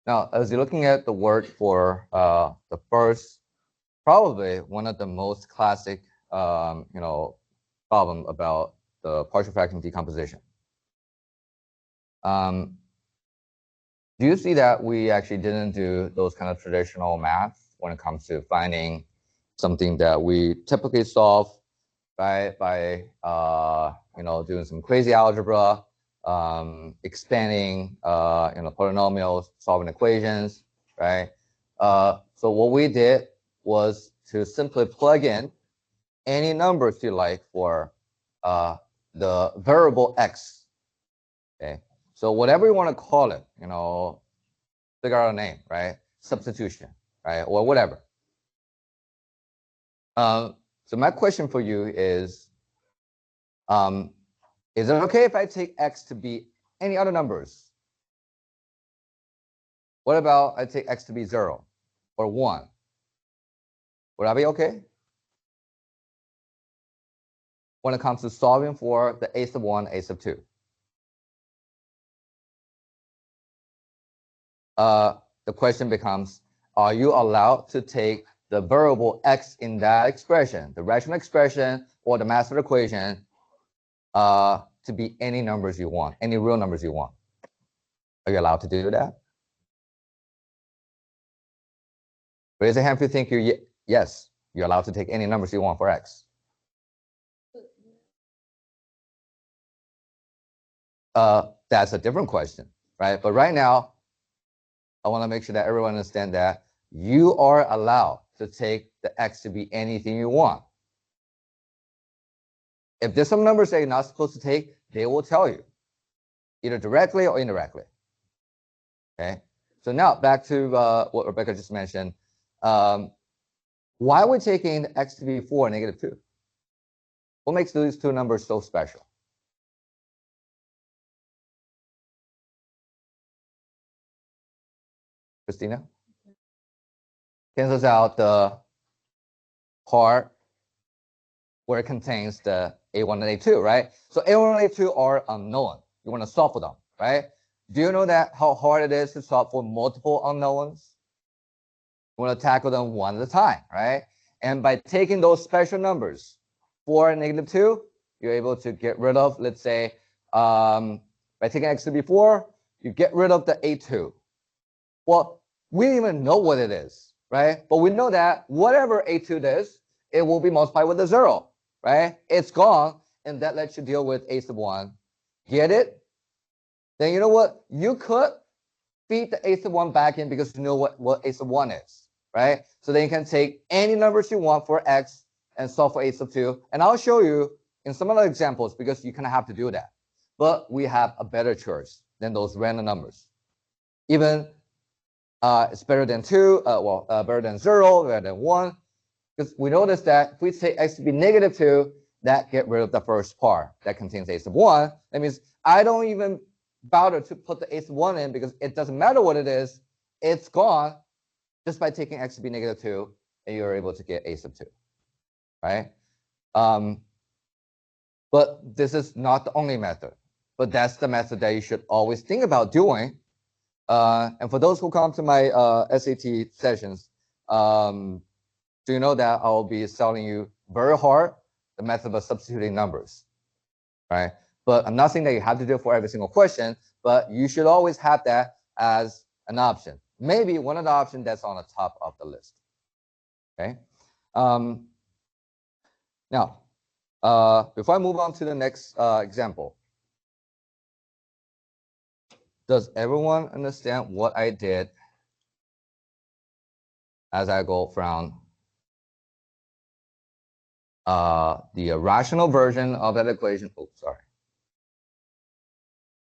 Now, as you're looking at the word for the first, probably one of the most classic, problem about the partial fraction decomposition. Do you see that we actually didn't do those kind of traditional math when it comes to finding something that we typically solve by doing some crazy algebra, expanding polynomials, solving equations, right? So what we did was to simply plug in any numbers you like for the variable x. Okay, so whatever you want to call it, figure out a name, right? Substitution, right, or whatever. So my question for you is it okay if I take x to be any other numbers? What about I take x to be 0 or 1? Would that be okay? When it comes to solving for the a sub 1, a sub 2. The question becomes, are you allowed to take the variable x in that expression, the rational expression or the master equation, to be any numbers you want, any real numbers you want? Are you allowed to do that? Raise your hand if you think yes, you're allowed to take any numbers you want for x. That's a different question, right? But right now, I want to make sure that everyone understands that you are allowed to take the x to be anything you want. If there's some numbers that you're not supposed to take, they will tell you, either directly or indirectly. Okay, so now back to what Rebecca just mentioned. Why are we taking the x to be 4 and negative 2? What makes these two numbers so special? Christina? Cancels out the part where it contains the a1 and a2, right? So a1 and a2 are unknown. You want to solve for them, right? Do you know that how hard it is to solve for multiple unknowns? You want to tackle them one at a time, right? And by taking those special numbers, 4 and negative 2, you're able to get rid of, let's say, by taking x to be 4, you get rid of the a2. Well, we don't even know what it is, right? But we know that whatever a2 is, it will be multiplied with a 0, right? It's gone, and that lets you deal with a sub 1. Get it? Then you know what? You could feed the a sub 1 back in because you know what a sub 1 is, right? So then you can take any numbers you want for x and solve for a sub 2. And I'll show you in some other examples because you kind of have to do that. But we have a better choice than those random numbers. Even it's better than 2, better than 0, better than 1. Because we notice that if we take x to be negative 2, that get rid of the first part that contains a sub 1. That means I don't even bother to put the a sub 1 in because it doesn't matter what it is. It's gone just by taking x to be negative 2, and you're able to get a sub 2, right? But this is not the only method. But that's the method that you should always think about doing. And for those who come to my SAT sessions, do you know that I'll be telling you very hard the method of substituting numbers, right? But I'm not saying that you have to do it for every single question, but you should always have that as an option. Maybe one of the options that's on the top of the list, okay? Now, before I move on to the next example, does everyone understand what I did as I go from the rational version of that equation,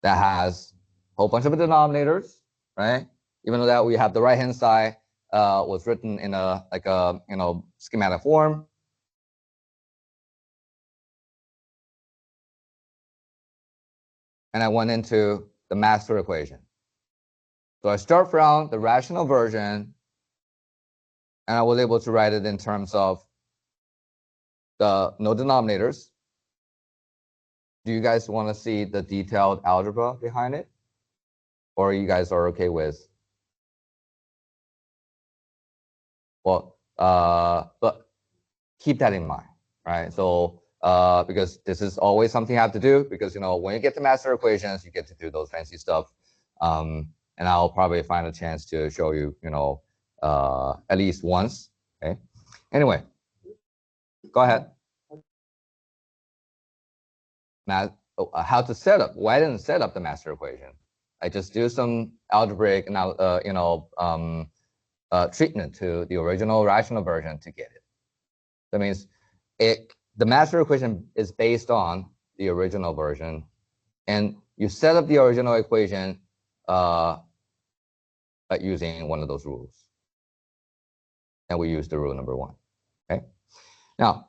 that has a whole bunch of denominators, right? Even though that we have the right-hand side was written in a schematic form. And I went into the master equation. So I start from the rational version, and I was able to write it in terms of the no denominators. Do you guys want to see the detailed algebra behind it? Or you guys are okay with Well, but keep that in mind, right? So because this is always something you have to do, because when you get to master equations, you get to do those fancy stuff. And I'll probably find a chance to show you, at least once. Okay. Anyway, go ahead. How to set up? Why didn't set up the master equation? I just do some algebraic treatment to the original rational version to get it. That means the master equation is based on the original version, and you set up the original equation using one of those rules. And we use the rule number 1. Okay. Now,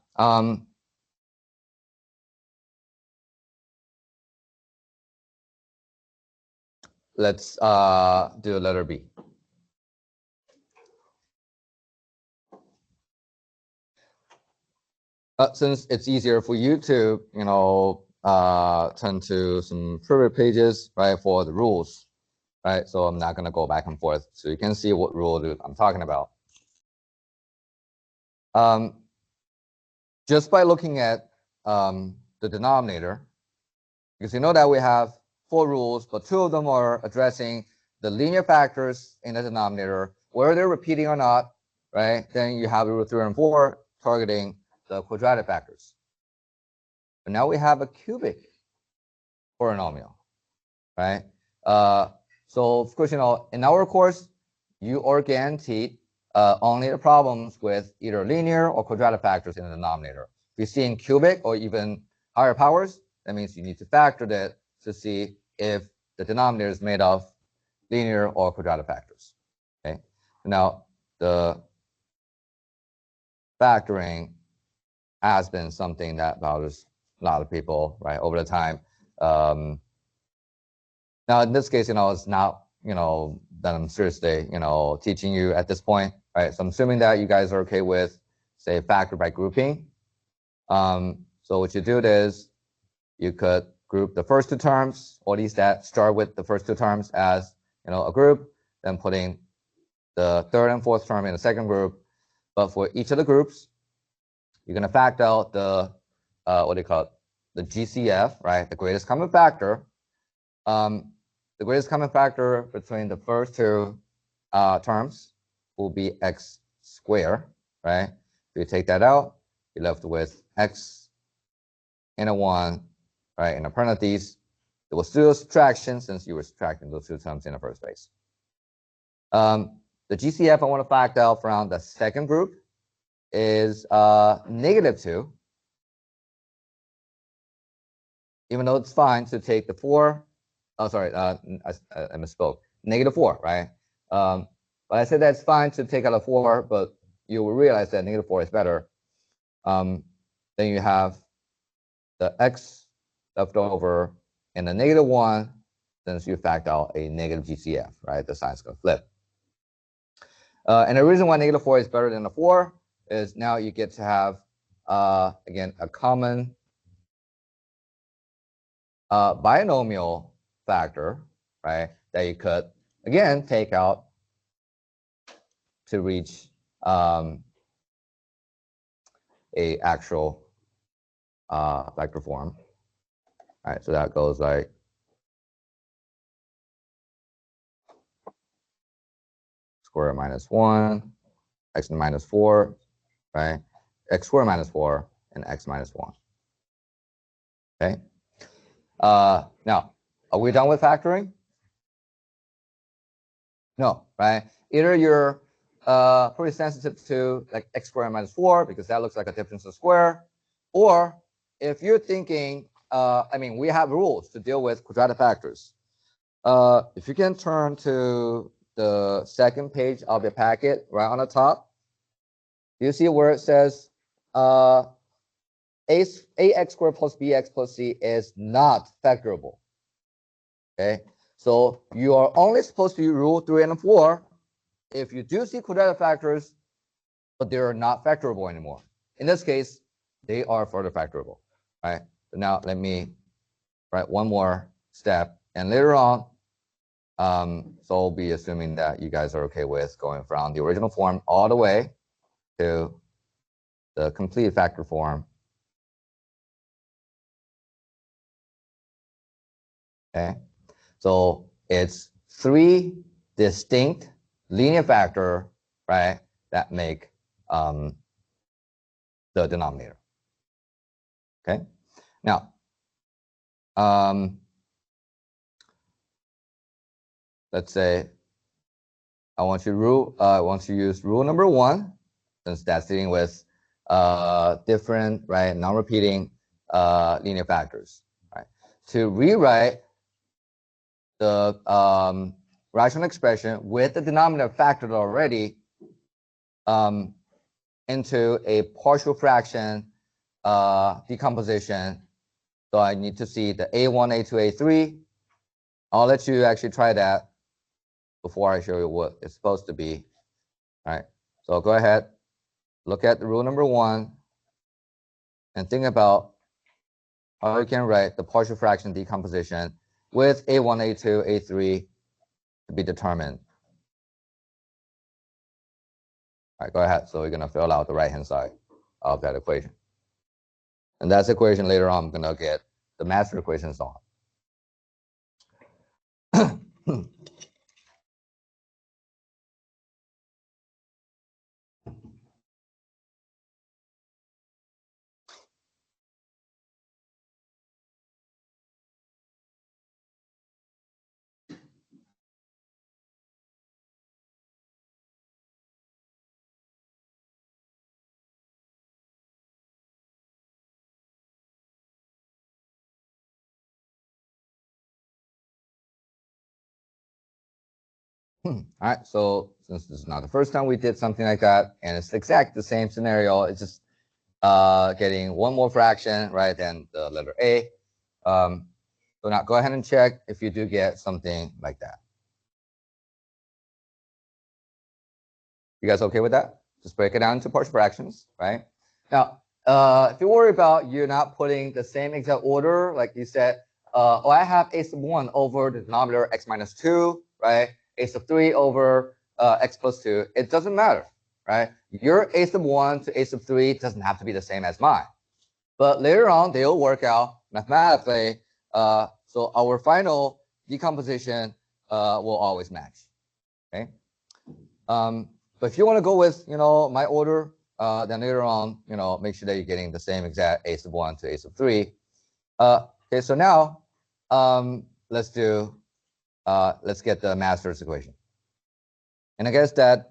let's do letter B. Since it's easier for you to, turn to some previous pages, right, for the rules, right? So I'm not going to go back and forth. So you can see what rule I'm talking about. Just by looking at the denominator, because you know that we have 4 rules, but 2 of them are addressing the linear factors in the denominator, whether they're repeating or not, right? Then you have rule 3 and 4 targeting the quadratic factors. But now we have a cubic polynomial, right? So of course, in our course, you are guaranteed only the problems with either linear or quadratic factors in the denominator. If you see in cubic or even higher powers, that means you need to factor that to see if the denominator is made of linear or quadratic factors. Okay. Now the factoring has been something that bothers a lot of people, right, over the time. Now in this case, it's not, that I'm seriously, teaching you at this point, right? So I'm assuming that you guys are okay with, say, factor by grouping. So what you do is you could group the first 2 terms, or at least that start with the first 2 terms as, a group, then putting the 3rd and 4th term in the second group. But for each of the groups, you're going to factor out the, what do you call it? The GCF, right? The greatest common factor. The greatest common factor between the first 2 terms will be x squared, right? If you take that out, you're left with x and a 1, right? In a parentheses, it will still subtraction since you were subtracting those 2 terms in the first place. The GCF I want to factor out from the second group is -2, even though it's fine to take the 4. Oh, sorry, I misspoke. -4, right? But I said that's fine to take out a 4, but you will realize that -4 is better. Then you have the x left over and the -1, since you factor out a negative GCF, right? The sign's going to flip. And the reason why -4 is better than a 4 is now you get to have, again, a common binomial factor, right, that you could, again, take out to reach a actual vector form. All right, so that goes like square -1, x -4, right? X squared -4 and x -1. Okay. Now, are we done with factoring? No, right? Either you're pretty sensitive to like x squared -4 because that looks like a difference of square, or if you're thinking, we have rules to deal with quadratic factors. If you can turn to the second page of your packet, right on the top, you see where it says ax squared plus bx plus c is not factorable. Okay, so you are only supposed to use rule 3 and 4 if you do see quadratic factors, but they are not factorable anymore. In this case, they are further factorable. Right. So now let me write one more step, and later on, so I'll be assuming that you guys are okay with going from the original form all the way to the complete factor form. Okay, so it's 3 distinct linear factor, right, that make the denominator. Okay, now let's say I want to use rule number 1, since that's dealing with different, right, non-repeating linear factors, right, to rewrite the rational expression with the denominator factored already into a partial fraction decomposition. So I need to see the A1, A2, A3. I'll let you actually try that before I show you what it's supposed to be. All right, so go ahead, look at the rule number 1, and think about how you can write the partial fraction decomposition with A1, A2, A3 to be determined. All right, go ahead. So we're going to fill out the right-hand side of that equation. And that's equation later on I'm going to get the master equations on. All right, so since this is not the first time we did something like that, and it's exactly the same scenario, it's just getting one more fraction, right, than the letter A. So now go ahead and check if you do get something like that. You guys okay with that? Just break it down into partial fractions, right? Now, if you worry about you're not putting the same exact order, like you said, oh, I have a sub 1 over the denominator x minus 2, right? A sub 3 over x plus 2. It doesn't matter, right? Your a sub 1 to a sub 3 doesn't have to be the same as mine. But later on, they'll work out mathematically. So our final decomposition will always match, okay? But if you want to go with, my order, then later on, make sure that you're getting the same exact a sub 1 to a sub 3. Okay, so now let's get the master's equation. And I guess that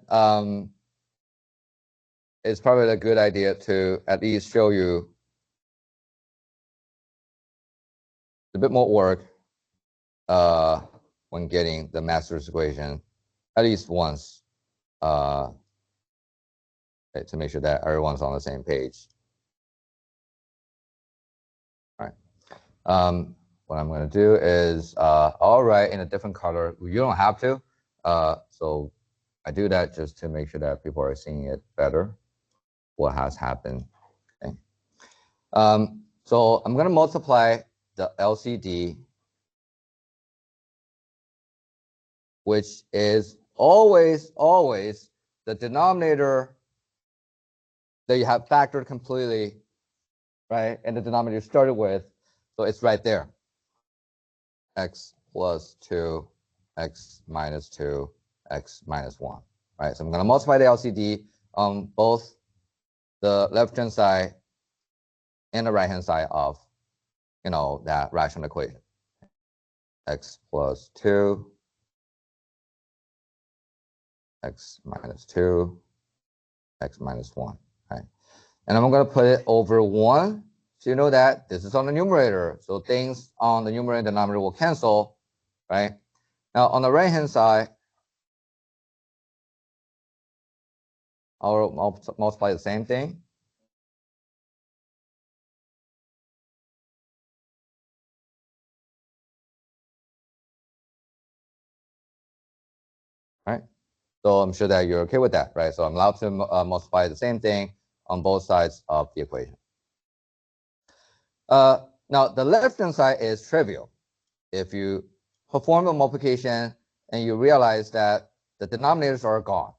it's probably a good idea to at least show you a bit more work when getting the master's equation at least once, okay, to make sure that everyone's on the same page. All right. What I'm going to do is I'll write in a different color. You don't have to. So I do that just to make sure that people are seeing it better, what has happened. Okay. So I'm going to multiply the LCD, which is always the denominator that you have factored completely, right? And the denominator you started with, so it's right there. X plus 2, x minus 2, x minus 1, right? So I'm going to multiply the LCD on both the left-hand side and the right-hand side of, that rational equation. X plus 2, x minus 2, x minus 1, right? And I'm going to put it over 1. So you know that this is on the numerator. So things on the numerator and denominator will cancel, right? Now on the right-hand side, I'll multiply the same thing. Right? So I'm sure that you're okay with that, right? So I'm allowed to multiply the same thing on both sides of the equation. Now the left-hand side is trivial. If you perform the multiplication and you realize that the denominators are gone,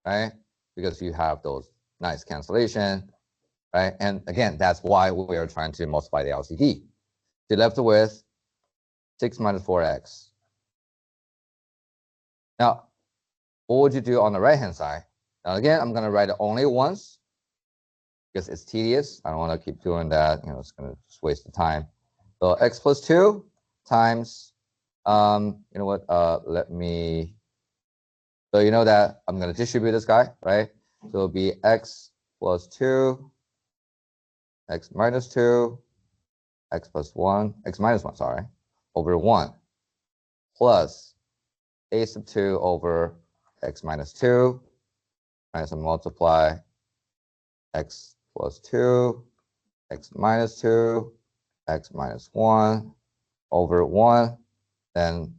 right? Because you have those nice cancellation, right? And again, that's why we are trying to multiply the LCD. You're left with 6 minus 4x. Now, what would you do on the right-hand side? Now, again, I'm going to write it only once because it's tedious. I don't want to keep doing that. You know, it's going to just waste the time. So x plus 2 times, you know what, let me, so you know that I'm going to distribute this guy, right? So it'll be x plus 2, x minus 2, x plus 1, x minus 1, sorry, over 1, plus a sub 2 over x minus 2, minus and multiply x plus 2, x minus 2, x minus 1 over 1. Then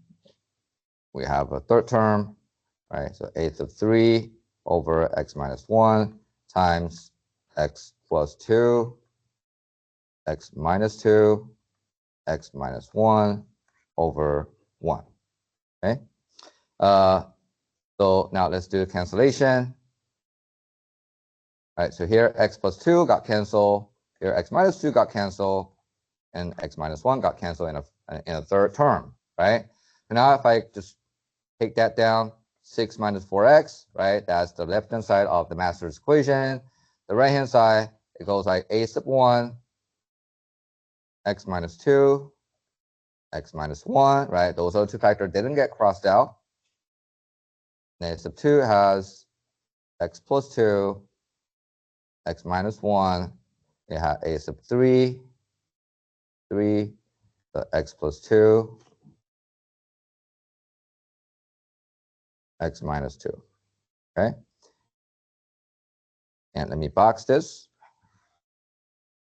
we have a third term, right? So a sub 3 over x minus 1 times x plus 2, x minus 2, x minus 1 over 1, okay? So now let's do the cancellation. All right, so here x plus 2 got canceled, here x minus 2 got canceled, and x minus 1 got canceled in a third term, right? And now if I just take that down, 6 minus 4x, right? That's the left-hand side of the master's equation. The right-hand side, it goes like a sub 1, x minus 2, x minus 1, right? Those other two factors didn't get crossed out. And a sub 2 has x plus 2, x minus 1. You have a sub 3, so x plus 2, x minus 2, okay? And let me box this.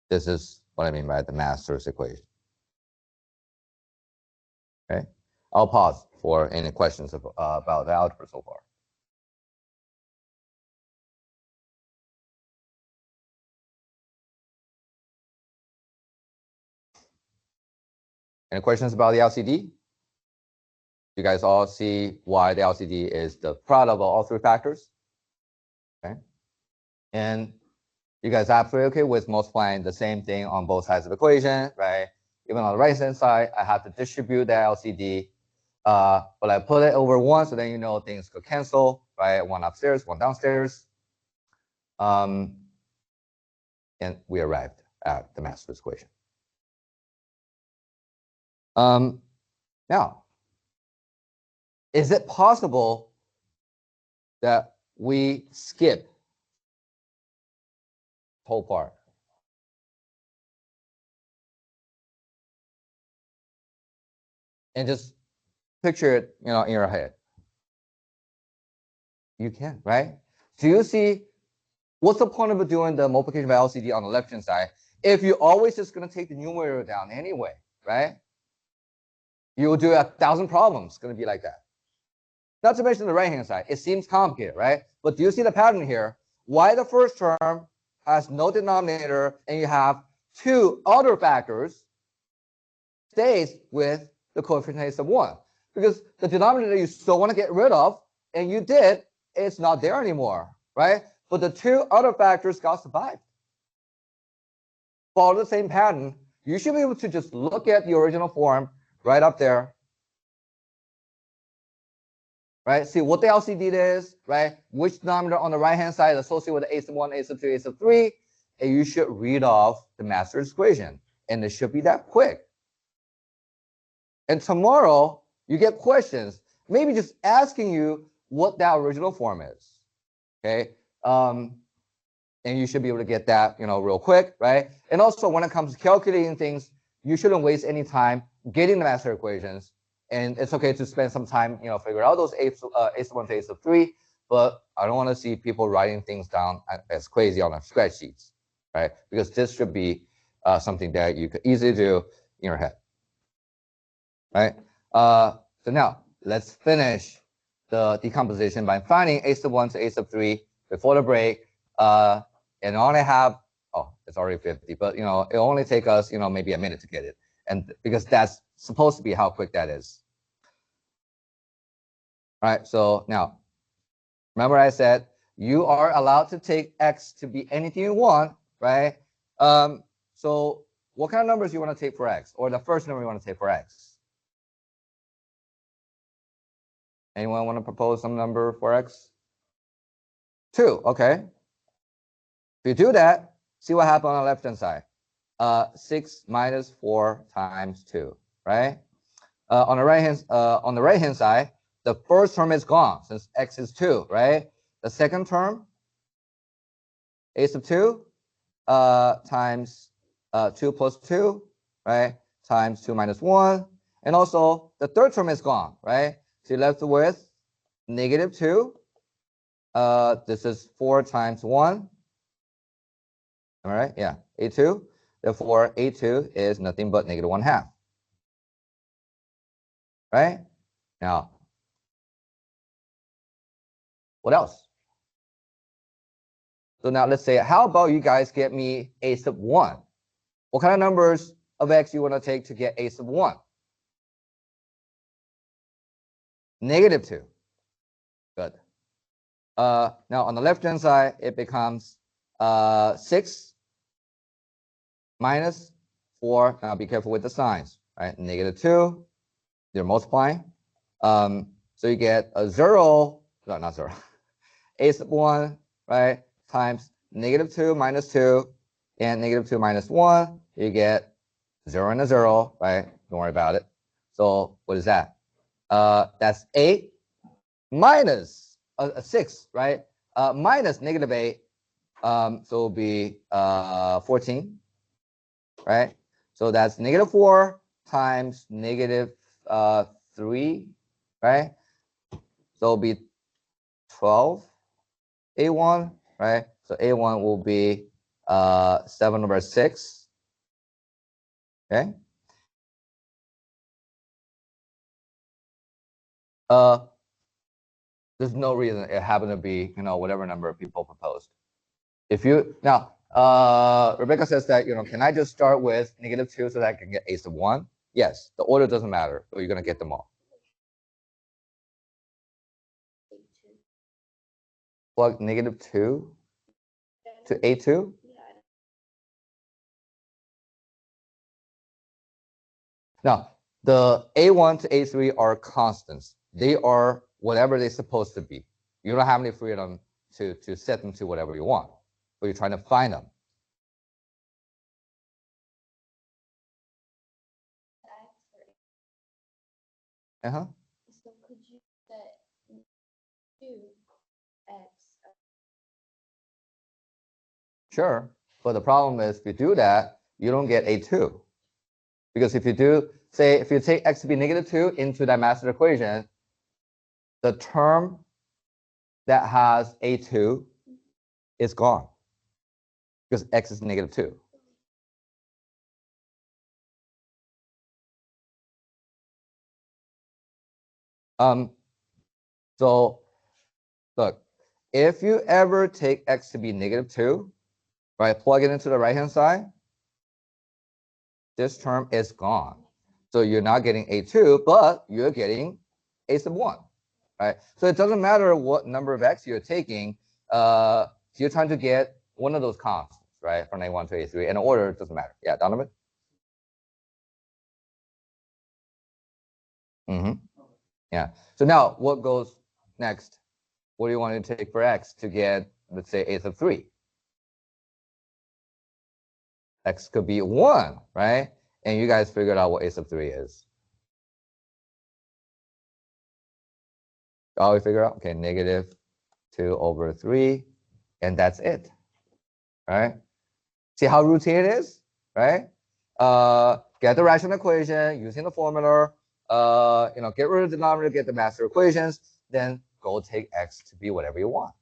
This is what I mean by the master's equation. Okay, I'll pause for any questions about the algebra so far. Any questions about the LCD? You guys all see why the LCD is the product of all three factors? Okay, and you guys are absolutely okay with multiplying the same thing on both sides of the equation, right? Even on the right-hand side, I have to distribute the LCD, but I put it over 1, so then you know things could cancel, right? 1 upstairs, 1 downstairs. And we arrived at the master's equation. Now, is it possible that we skip whole part? And just picture it, you know, in your head. You can, right? Do you see what's the point of doing the multiplication by LCD on the left-hand side if you're always just going to take the numerator down anyway, right? You will do 1,000 problems. It's going to be like that. Not to mention the right-hand side. It seems complicated, right? But do you see the pattern here? Why the first term has no denominator and you have two other factors stays with the coefficient a sub 1? Because the denominator you still want to get rid of, and you did, it's not there anymore, right? But the two other factors got survived. Follow the same pattern. You should be able to just look at the original form right up there, right? See what the LCD is, right? Which denominator on the right-hand side is associated with the a sub 1, a sub 2, a sub 3, and you should read off the master's equation. And it should be that quick. And tomorrow, you get questions, maybe just asking you what that original form is, okay? And you should be able to get that, you know, real quick, right? And also, when it comes to calculating things, you shouldn't waste any time getting the master equations. And it's okay to spend some time, you know, figure out those a sub 1 to a sub 3, but I don't want to see people writing things down as crazy on their spreadsheets, right? Because this should be something that you could easily do in your head, right? So now let's finish the decomposition by finding a sub 1 to a sub 3 before the break. And only have, oh, it's already 50, but you know, it only take us, you know, maybe a minute to get it. And because that's supposed to be how quick that is. All right, so now, remember I said you are allowed to take x to be anything you want, right? So what kind of numbers you want to take for x, or the first number you want to take for x? Anyone want to propose some number for x? 2, okay. If you do that, see what happens on the left-hand side. 6 minus 4 times 2, right? On the right-hand side, the first term is gone since x is 2, right? The second term, a sub 2 times 2 plus 2, right? Times 2 minus 1. And also, the third term is gone, right? So you're left with negative 2. This is 4 times 1. All right, yeah, a2. Therefore, a2 is nothing but negative 1/2. Right? Now, what else? So now let's say, how about you guys get me a sub 1? What kind of numbers of x you want to take to get a sub 1? Negative 2. Good. Now on the left-hand side, it becomes 6 minus 4. Now be careful with the signs, right? Negative 2. They're multiplying. So you get a 0, no, not 0, a sub 1, right? Times negative 2 minus 2 and negative 2 minus 1. You get 0 and a 0, right? Don't worry about it. So what is that? That's 8 minus 6, right? Minus negative 8. So it'll be 14, right? So that's negative 4 times negative 3, right? So it'll be 12 a1, right? So a1 will be 7/6. Okay. There's no reason it happened to be, whatever number of people proposed. If you now, Rebecca says that, can I just start with negative 2 so that I can get a sub 1? Yes, the order doesn't matter, but you're gonna get them all. Plug negative 2 to a2. Now, the a1 to a3 are constants. They are whatever they're supposed to be. You don't have any freedom to set them to whatever you want, but you're trying to find them. So could you set 2x? Sure, but the problem is if you do that, you don't get a2. Because if you do, say, if you take x to be negative 2 into that master equation, the term that has a2 is gone because x is negative 2. So look, if you ever take x to be negative 2, right, plug it into the right-hand side, this term is gone. So you're not getting a2, but you're getting a sub 1, right? So it doesn't matter what number of x you're taking. You're trying to get one of those constants, right, from a1 to a3, and the order doesn't matter. Yeah, Donovan? Yeah. So now what goes next? What do you want to take for x to get, let's say, a sub 3? X could be 1, right? And you guys figured out what a sub 3 is. Oh, we figure out? Okay, negative 2/3, and that's it, right? See how routine it is, right? Get the rational equation using the formula, get rid of the denominator, get the master equations, then go take x to be whatever you want.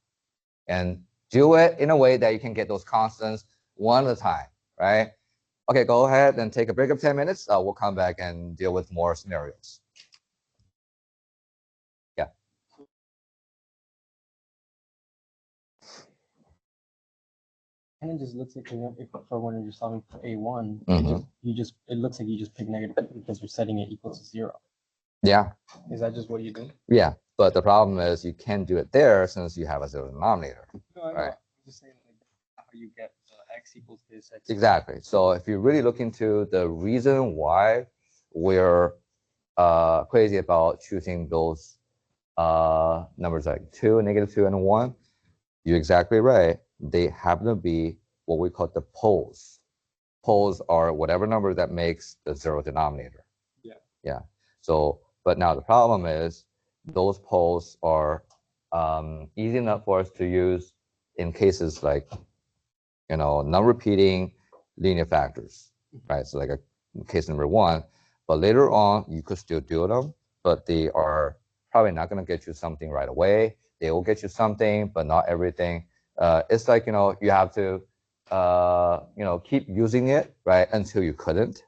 And do it in a way that you can get those constants one at a time, right? Okay, go ahead and take a break of 10 minutes. We'll come back and deal with more scenarios. Yeah. And it just looks like if for when you're solving for a1, it looks like you just pick negative because you're setting it equal to 0. Yeah. Is that just what you do? Yeah. But the problem is you can't do it there since you have a zero denominator. No, I know. Right. I'm just saying like how you get x equals this, x. Exactly. So if you really look into the reason why we're crazy about choosing those numbers like 2, -2, and 1, you're exactly right. They happen to be what we call the poles. Poles are whatever number that makes the zero denominator. Yeah. Yeah. So, but now the problem is those poles are easy enough for us to use in cases like, non-repeating linear factors, right? So like case number 1, but later on you could still do them, but they are probably not going to get you something right away. They will get you something, but not everything. It's like, you have to, keep using it, right, until you couldn't.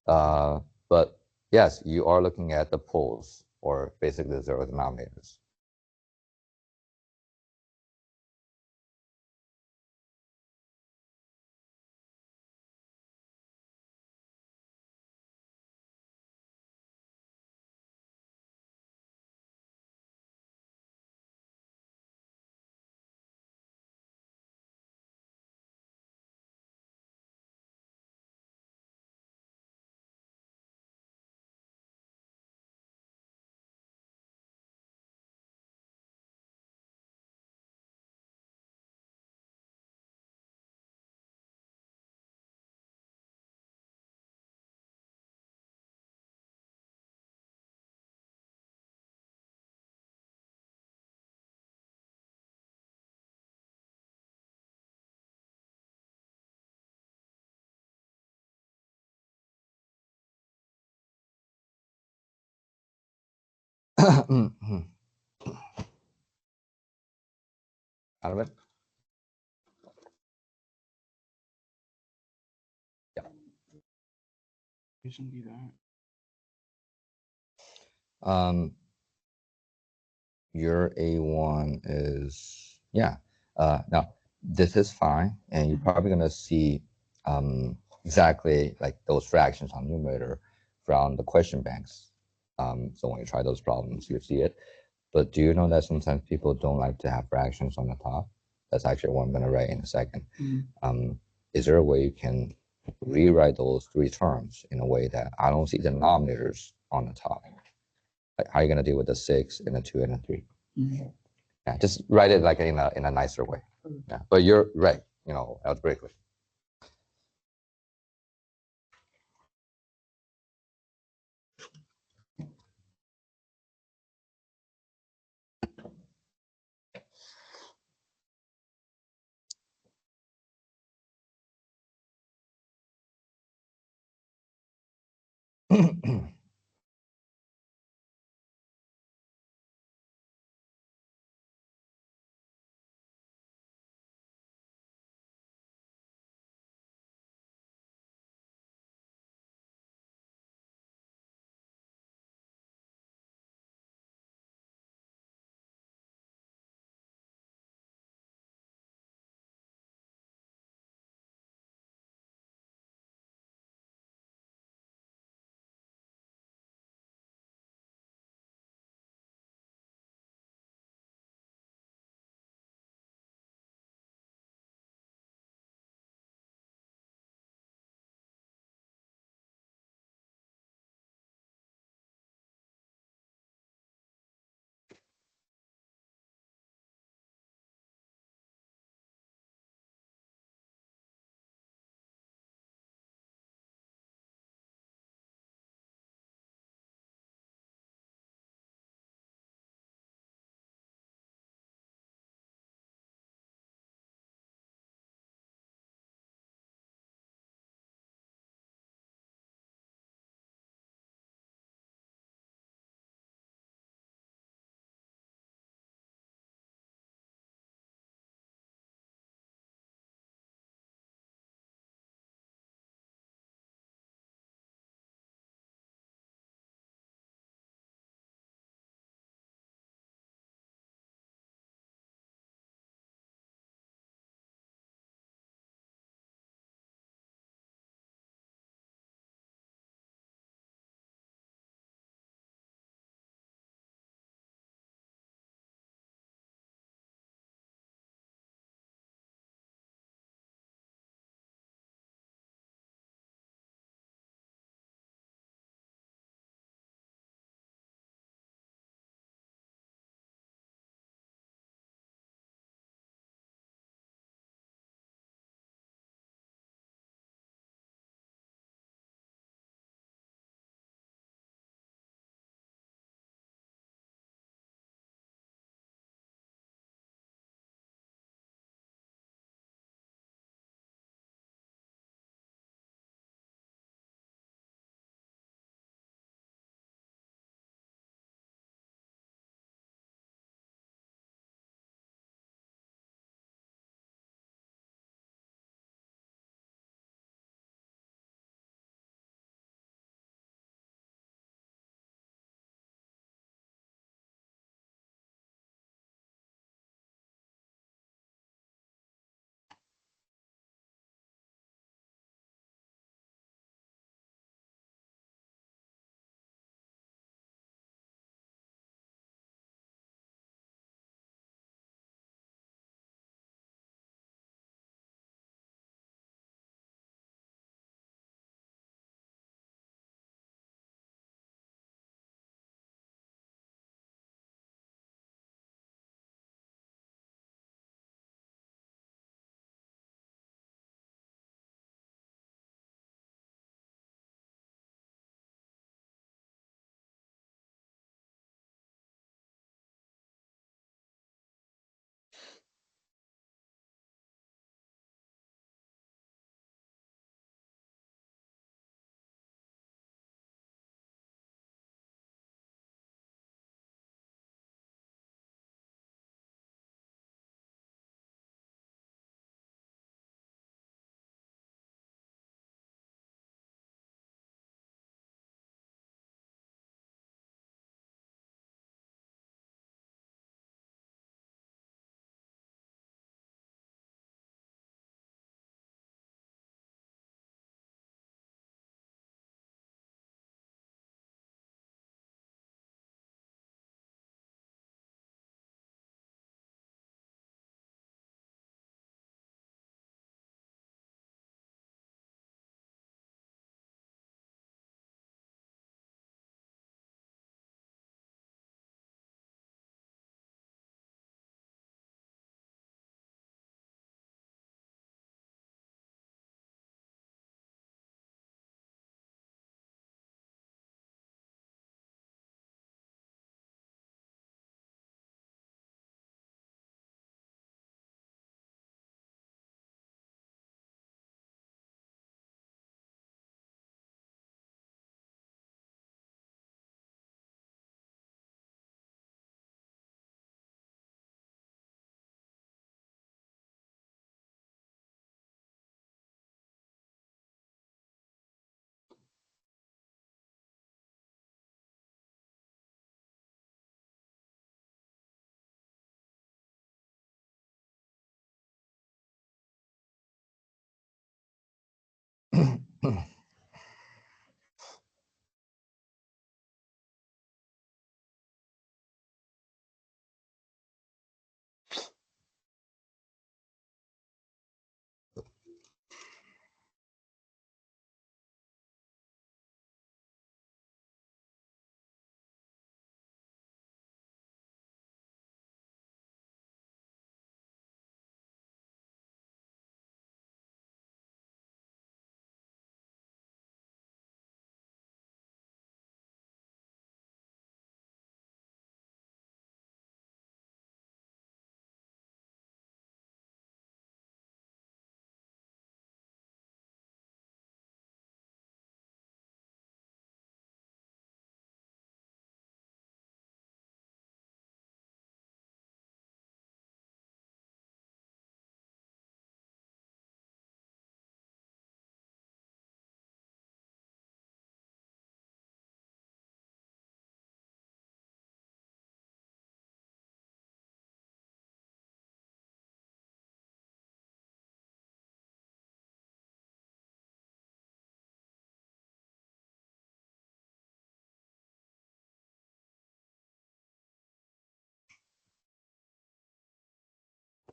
But yes, you are looking at the poles, or basically the zero denominators. Out of it? Yeah. You shouldn't do that. Your A1 is, yeah. Now, this is fine, and you're probably going to see exactly like those fractions on numerator from the question banks. So when you try those problems, you see it. But do you know that sometimes people don't like to have fractions on the top? That's actually what I'm going to write in a second. Is there a way you can rewrite those 3 terms in a way that I don't see the denominators on the top? Like, how are you going to deal with the 6 and the 2 and the 3? Yeah, just write it like in a nicer way. Yeah, but you're right, algebraically.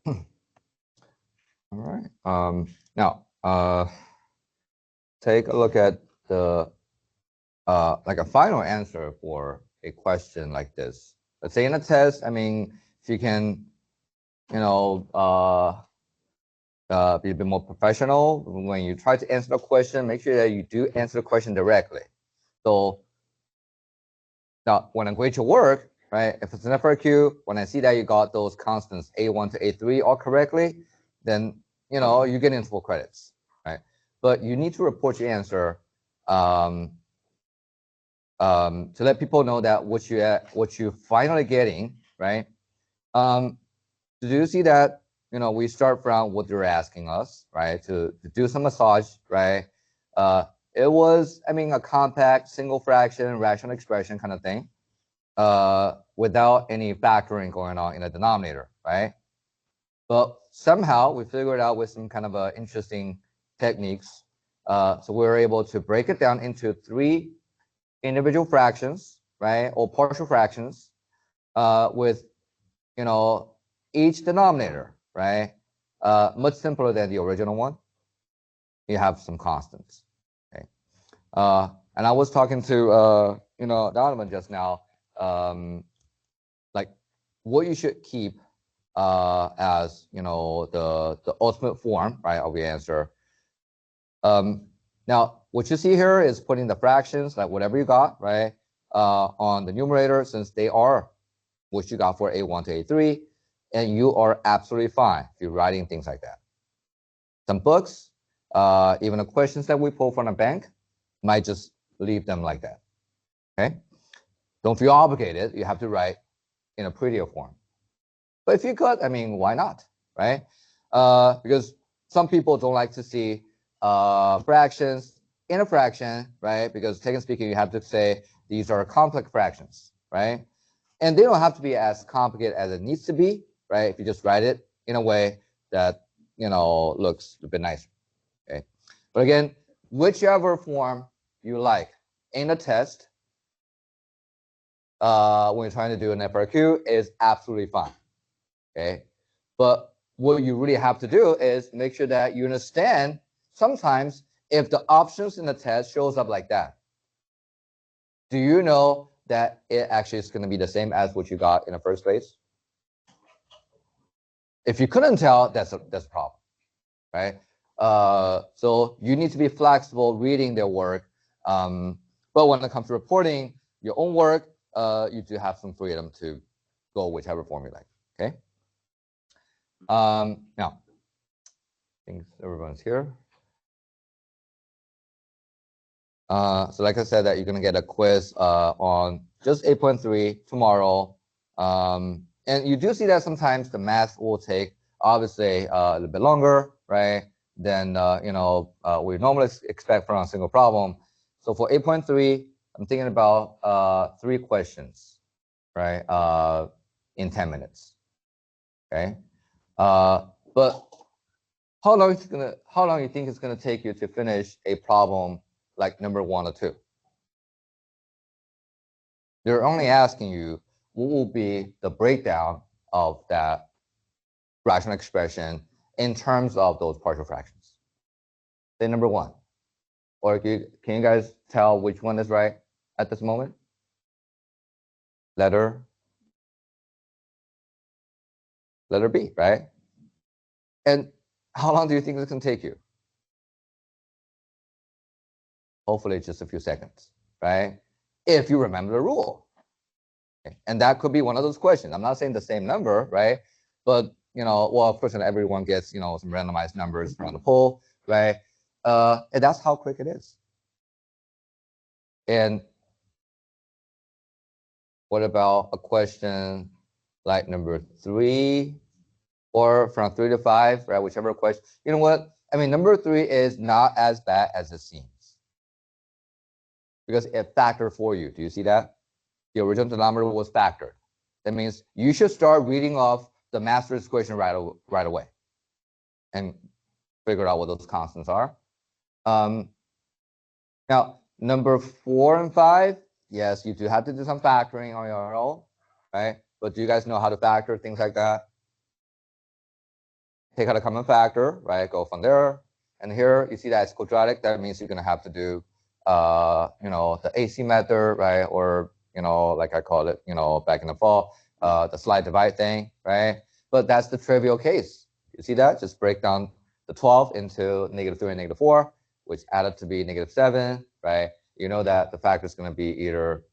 All right. Now, take a look at the like a final answer for a question like this. Let's say in a test, I mean, if you can, you know, be a bit more professional when you try to answer the question, make sure that you do answer the question directly. So now when I grade your work, right, if it's an FRQ, when I see that you got those constants A1 to A3 all correctly, then, you know, you get in full credits, right? But you need to report your answer to let people know that what you finally getting, right? Do you see that, you know, we start from what they're asking us, right? To do some massage, right? It was, I mean, a compact single fraction rational expression kind of thing, without any factoring going on in the denominator, right? But somehow we figured out with some kind of interesting techniques, so we were able to break it down into 3 individual fractions, right, or partial fractions, with, you know, each denominator, right, much simpler than the original one. You have some constants, okay. And I was talking to you know, Donovan just now, like what you should keep as, you know, the ultimate form, right, of the answer. Now, what you see here is putting the fractions, like whatever you got, right, on the numerator, since they are what you got for A1 to A3, and you are absolutely fine if you're writing things like that. Some books, even the questions that we pull from a bank, might just leave them like that, okay? Don't feel obligated. You have to write in a prettier form. But if you could, I mean, why not, right? Because some people don't like to see fractions in a fraction, right? Because technically speaking, you have to say these are complex fractions, right? And they don't have to be as complicated as it needs to be, right? If you just write it in a way that, you know, looks a bit nicer, okay? But again, whichever form you like in a test, when you're trying to do an FRQ, is absolutely fine, okay? But what you really have to do is make sure that you understand sometimes if the options in the test shows up like that, do you know that it actually is going to be the same as what you got in the first place? If you couldn't tell, that's a problem, right? So you need to be flexible reading their work. But when it comes to reporting your own work, you do have some freedom to go whichever form you like, okay? Now, I think everyone's here. So like I said, that you're gonna get a quiz on just 8.3 tomorrow. And you do see that sometimes the math will take obviously a little bit longer, right? Than you know, we normally expect from a single problem. So for 8.3, I'm thinking about 3 questions, right? In 10 minutes. Okay. But how long you think it's gonna take you to finish a problem like number 1 or 2? They're only asking you what will be the breakdown of that rational expression in terms of those partial fractions. Say number 1. Or can you guys tell which one is right at this moment? Letter B, right? And how long do you think it's gonna take you? Hopefully just a few seconds, right? If you remember the rule. Okay. And that could be one of those questions. I'm not saying the same number, right? But, you know, well, of course, not everyone gets, you know, some randomized numbers from the poll, right? And that's how quick it is. And what about a question like number 3 or from 3 to 5, right? Whichever question. You know what? I mean, number 3 is not as bad as it seems because it factored for you. Do you see that? The original denominator was factored. That means you should start reading off the master's equation right away and figure out what those constants are. Now, number 4 and 5, yes, you do have to do some factoring on your own, right? But do you guys know how to factor things like that? take out a common factor, right? Go from there. And here you see that it's quadratic. That means you're going to have to do, the AC method, right? Or, like I called it, back in the fall, the slide divide thing, right? But that's the trivial case. You see that? Just break down the 12 into -3 and -4, which add up to be -7, right? You know that the factor is going to be either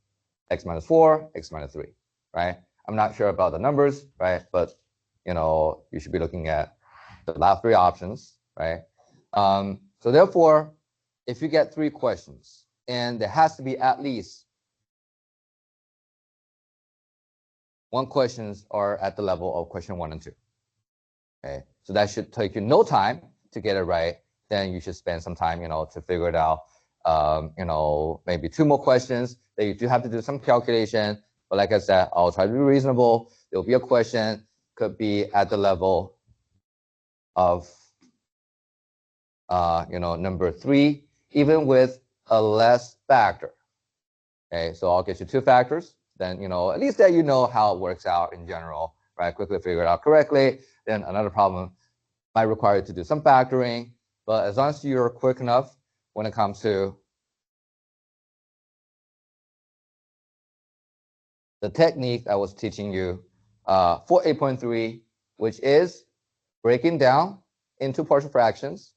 x minus 4, x minus 3, right? I'm not sure about the numbers, right? But, you should be looking at the last 3 options, right? So therefore, if you get 3 questions, and there has to be at least 1 questions are at the level of question 1 and 2. Okay, so that should take you no time to get it right. Then you should spend some time, to figure it out. Maybe 2 more questions that you do have to do some calculation. But like I said, I'll try to be reasonable. There'll be a question, could be at the level of, number 3, even with a less factor. Okay, so I'll get you 2 factors. Then, at least that how it works out in general, right? Quickly figure it out correctly. Then another problem might require you to do some factoring. But as long as you're quick enough when it comes to the technique I was teaching you for 8.3, which is breaking down into partial fractions,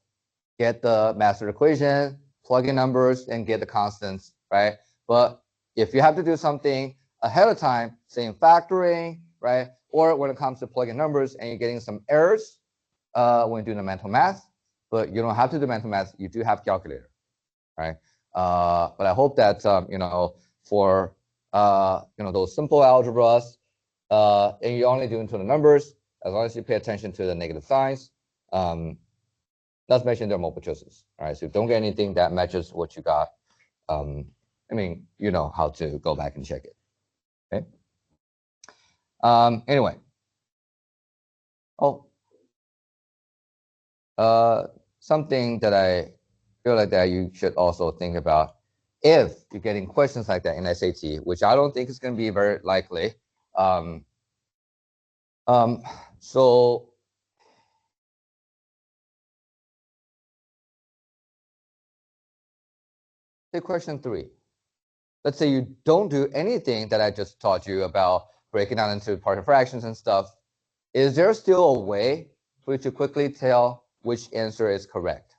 get the master equation, plug in numbers, and get the constants, right? But if you have to do something ahead of time, saying factoring, right? Or when it comes to plugging numbers and you're getting some errors when doing the mental math, but you don't have to do mental math, you do have calculator, right? But I hope that, for those simple algebras, and you're only doing to the numbers, as long as you pay attention to the negative signs, not to mention there are multiple choices, all right? So don't get anything that matches what you got. You know how to go back and check it, okay? Anyway. Something that I feel like that you should also think about if you're getting questions like that in SAT, which I don't think is going to be very likely. So take question 3. Let's say you don't do anything that I just taught you about breaking down into partial fractions and stuff. Is there still a way for you to quickly tell which answer is correct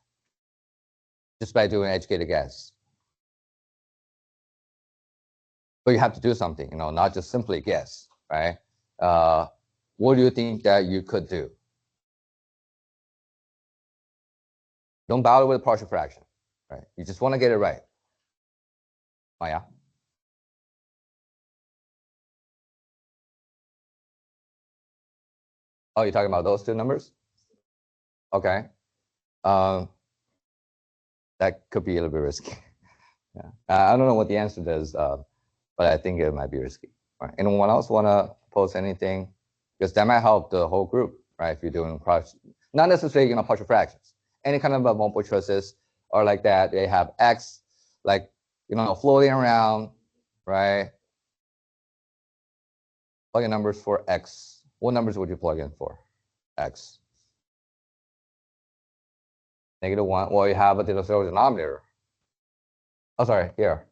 just by doing educated guess? But you have to do something, not just simply guess, right? What do you think that you could do? Don't bother with a partial fraction, right? You just want to get it right. Maya? Oh, you're talking about those 2 numbers? Okay. That could be a little bit risky. Yeah. I don't know what the answer is, but I think it might be risky. All right. Anyone else want to post anything? Because that might help the whole group, right? If you're doing not necessarily partial fractions, any kind of multiple choices are like that. They have x, like floating around, right? Plug in numbers for x. What numbers would you plug in for x? -1. Well, you have a denominator. Oh, sorry, here.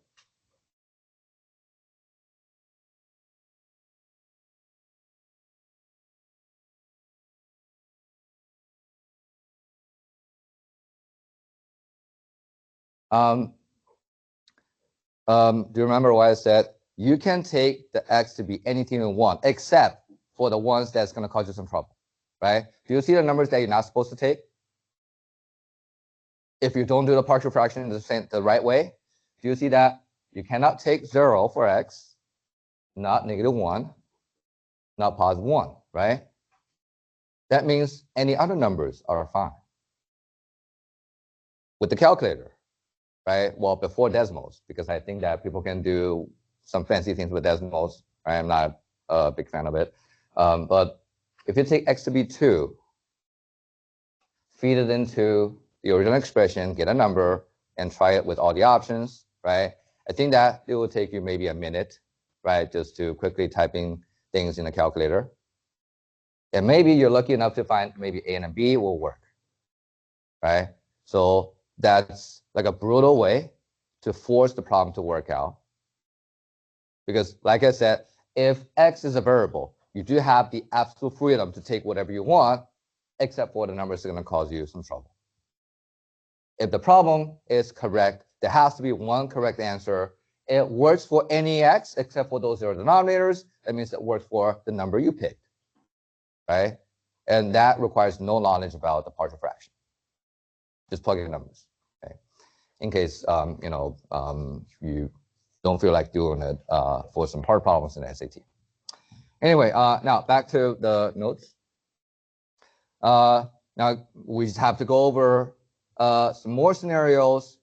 Do you remember what I said? You can take the x to be anything you want, except for the ones that's going to cause you some trouble, right? Do you see the numbers that you're not supposed to take? If you don't do the partial fraction the right way, do you see that you cannot take 0 for x, not -1, not +1, right? That means any other numbers are fine with the calculator, right? Well, before decimals, because I think that people can do some fancy things with decimals. Right? I'm not a big fan of it. But if you take x to be 2, feed it into the original expression, get a number, and try it with all the options, right? I think that it will take you maybe a minute, right, just to quickly typing things in the calculator. And maybe you're lucky enough to find maybe A and B will work, right? So that's like a brutal way to force the problem to work out. Because like I said, if X is a variable, you do have the absolute freedom to take whatever you want, except for the numbers are going to cause you some trouble. If the problem is correct, there has to be one correct answer. It works for any X except for those zero denominators. That means it works for the number you picked, right? And that requires no knowledge about the partial fraction. Just plug in numbers, okay? In case you don't feel like doing it for some hard problems in the SAT. Anyway, now back to the notes. Now we just have to go over some more scenarios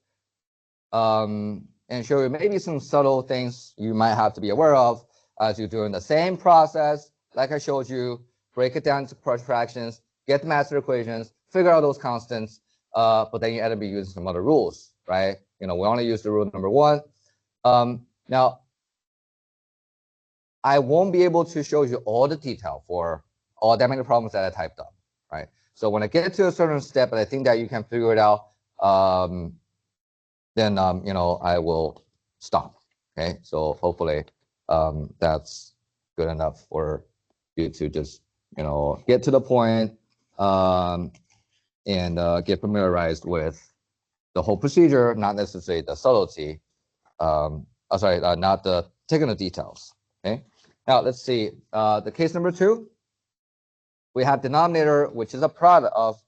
and show you maybe some subtle things you might have to be aware of as you're doing the same process. Like I showed you, break it down into partial fractions, get the master equations, figure out those constants, but then you end up using some other rules, right? We only use the rule number 1. Now, I won't be able to show you all the detail for all that many problems that I typed up, right? So when I get to a certain step and I think that you can figure it out, then I will stop. Okay, so hopefully that's good enough for you to just get to the point and get familiarized with the whole procedure, not necessarily the subtlety. Not the technical details. Okay, now let's see the case number 2. We have denominator, which is a product of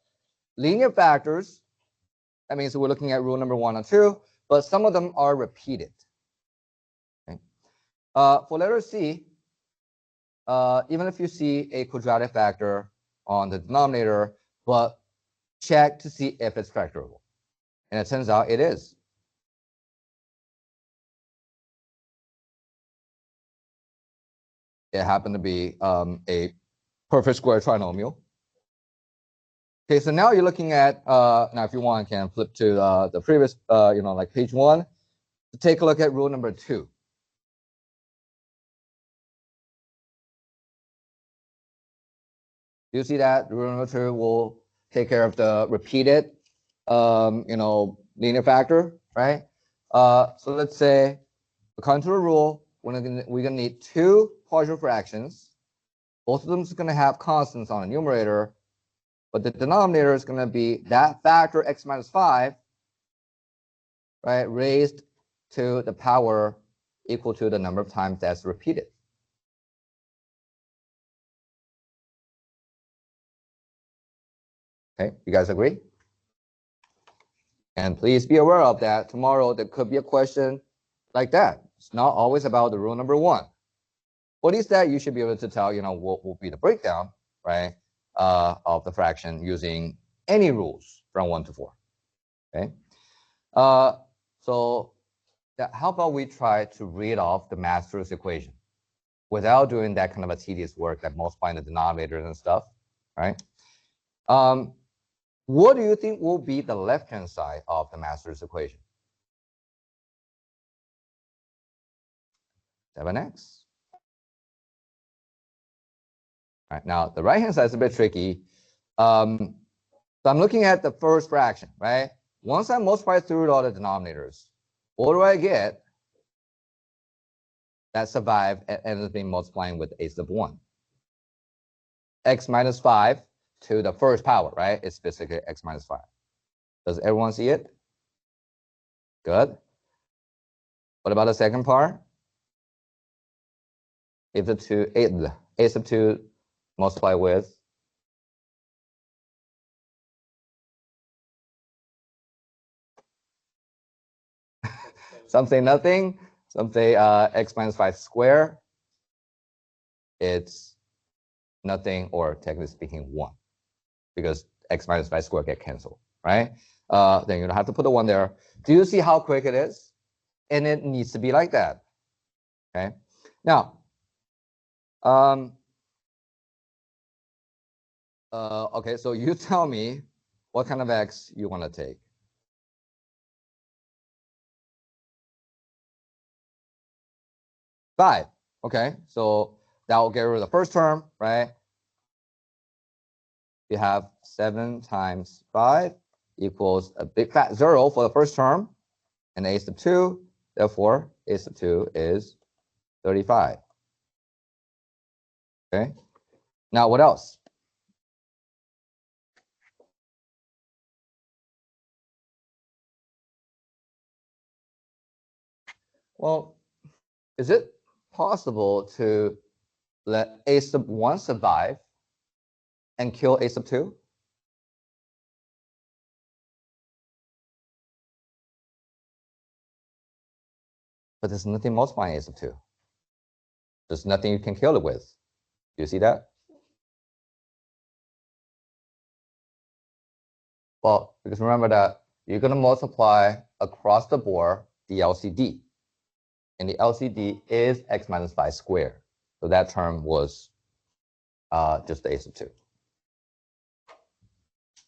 linear factors. That means we're looking at rule number 1 and 2, but some of them are repeated. Okay. For letter C, even if you see a quadratic factor on the denominator, but check to see if it's factorable. And it turns out it is. It happened to be a perfect square trinomial. Okay, so now you're looking at, now if you want, can flip to the previous, like page 1, to take a look at rule number 2. You see that rule number 2 will take care of the repeated, linear factor, right? So let's say, according to the rule, we're gonna need 2 partial fractions. Both of them is gonna have constants on the numerator, but the denominator is gonna be that factor x minus 5, right, raised to the power equal to the number of times that's repeated. Okay, you guys agree? And please be aware of that. Tomorrow there could be a question like that. It's not always about the rule number 1. For at least that you should be able to tell, what will be the breakdown, right, of the fraction using any rules from 1 to 4. Okay. So how about we try to read off the master's equation without doing that kind of a tedious work like multiplying the denominators and stuff, right? What do you think will be the left-hand side of the master's equation? 7x. All right, now the right-hand side is a bit tricky. So I'm looking at the first fraction, right? Once I multiply through all the denominators, what do I get that survive and ends up being multiplying with a sub 1? X minus 5 to the first power, right? It's basically x minus 5. Does everyone see it? Good. What about the second part? If the a sub 2 multiply with some say nothing, some say x minus 5 square. It's nothing, or technically speaking 1, because x minus 5 square get canceled, right? Then you don't have to put the 1 there. Do you see how quick it is? And it needs to be like that. Okay. Now, okay, so you tell me what kind of x you want to take. Five. Okay, so that will get rid of the first term, right? you have 7 times 5 equals a big fat 0 for the first term, and a sub 2, therefore a sub 2 is 35. Okay, now what else? Well, is it possible to let a sub 1 survive and kill a sub 2? But there's nothing multiplying a sub 2. There's nothing you can kill it with. Do you see that? Well, because remember that you're going to multiply across the board the LCD. And the LCD is x minus 5 squared. So that term was just the a sub 2.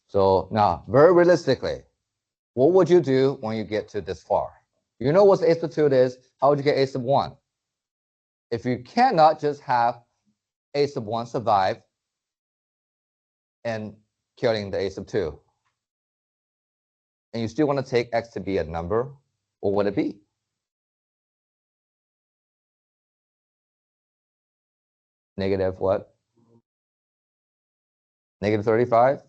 So now, very realistically, what would you do when you get to this far? You know what a sub 2 is. How would you get a sub 1? If you cannot just have a sub 1 survive and killing the a sub 2, and you still want to take x to be a number, what would it be? Negative what? Negative 35?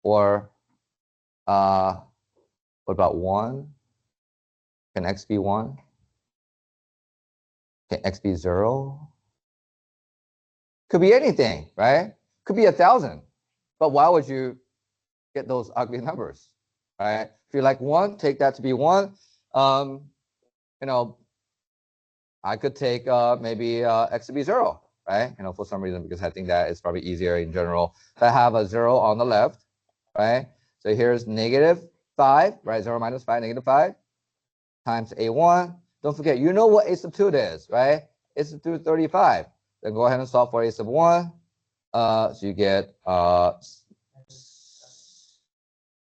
Or what about 1? Can x be 1? Can x be 0? Could be anything, right? Could be 1,000. But why would you get those ugly numbers, right? If you like 1, take that to be 1. You know, I could take maybe x to be 0, right? You know, for some reason, because I think that is probably easier in general. If I have a 0 on the left, right? So here's negative 5, right? 0 minus 5, negative 5 times a1. Don't forget, you know what a sub 2 is, right? A sub 2 is 35. Then go ahead and solve for a sub 1. So you get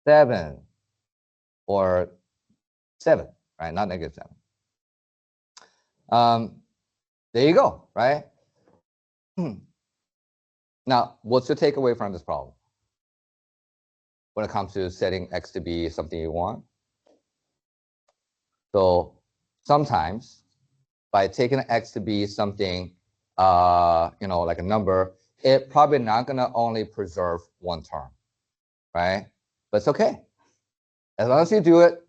7 or 7, right? Not negative 7. There you go, right? Now, what's your takeaway from this problem when it comes to setting x to be something you want? So sometimes by taking x to be something, you know, like a number, it probably not gonna only preserve one term, right? But it's okay. As long as you do it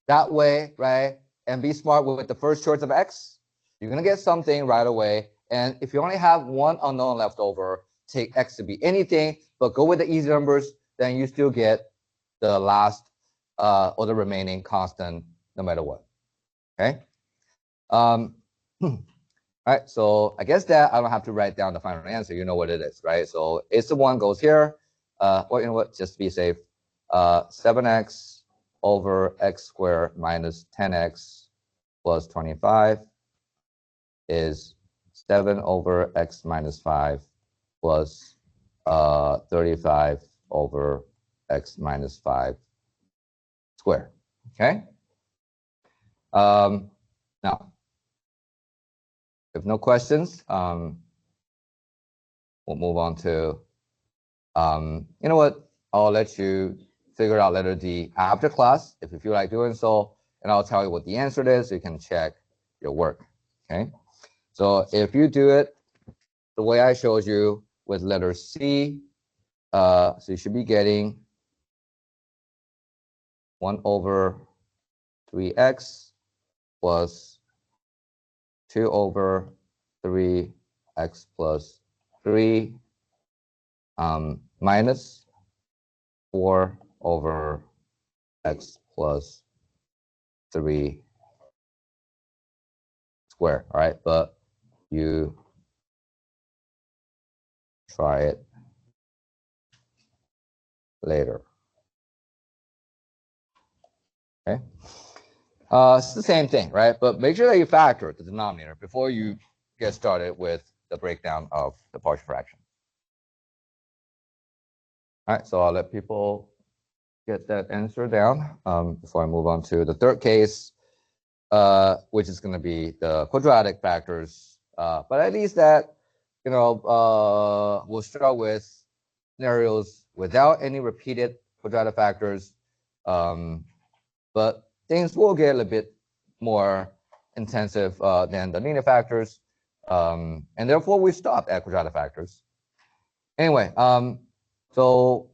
that way, right? And be smart with the first choice of x, you're gonna get something right away. And if you only have one unknown left over, take x to be anything, but go with the easy numbers, then you still get the last or the remaining constant no matter what. Okay. All right. So I guess that I don't have to write down the final answer. You know what it is, right? So a sub 1 goes here. Or you know what? Just to be safe, 7x over x squared minus 10x plus 25 is 7 over x minus 5 plus 35 over x minus 5 squared. Okay. Now, if no questions, we'll move on to, you know what? I'll let you figure out letter D after class if you feel like doing so, and I'll tell you what the answer is so you can check your work. Okay. So if you do it the way I showed you with letter C, so you should be getting 1 over 3x plus 2 over 3x plus 3 minus 4 over x plus 3 squared. All right, but you try it later. Okay. It's the same thing, right? But make sure that you factor the denominator before you get started with the breakdown of the partial fraction. All right, so I'll let people get that answer down before I move on to the third case, which is going to be the quadratic factors. But at least that, you know, we'll start with scenarios without any repeated quadratic factors, but things will get a little bit more intensive than the linear factors, and therefore we stop at quadratic factors. Anyway, so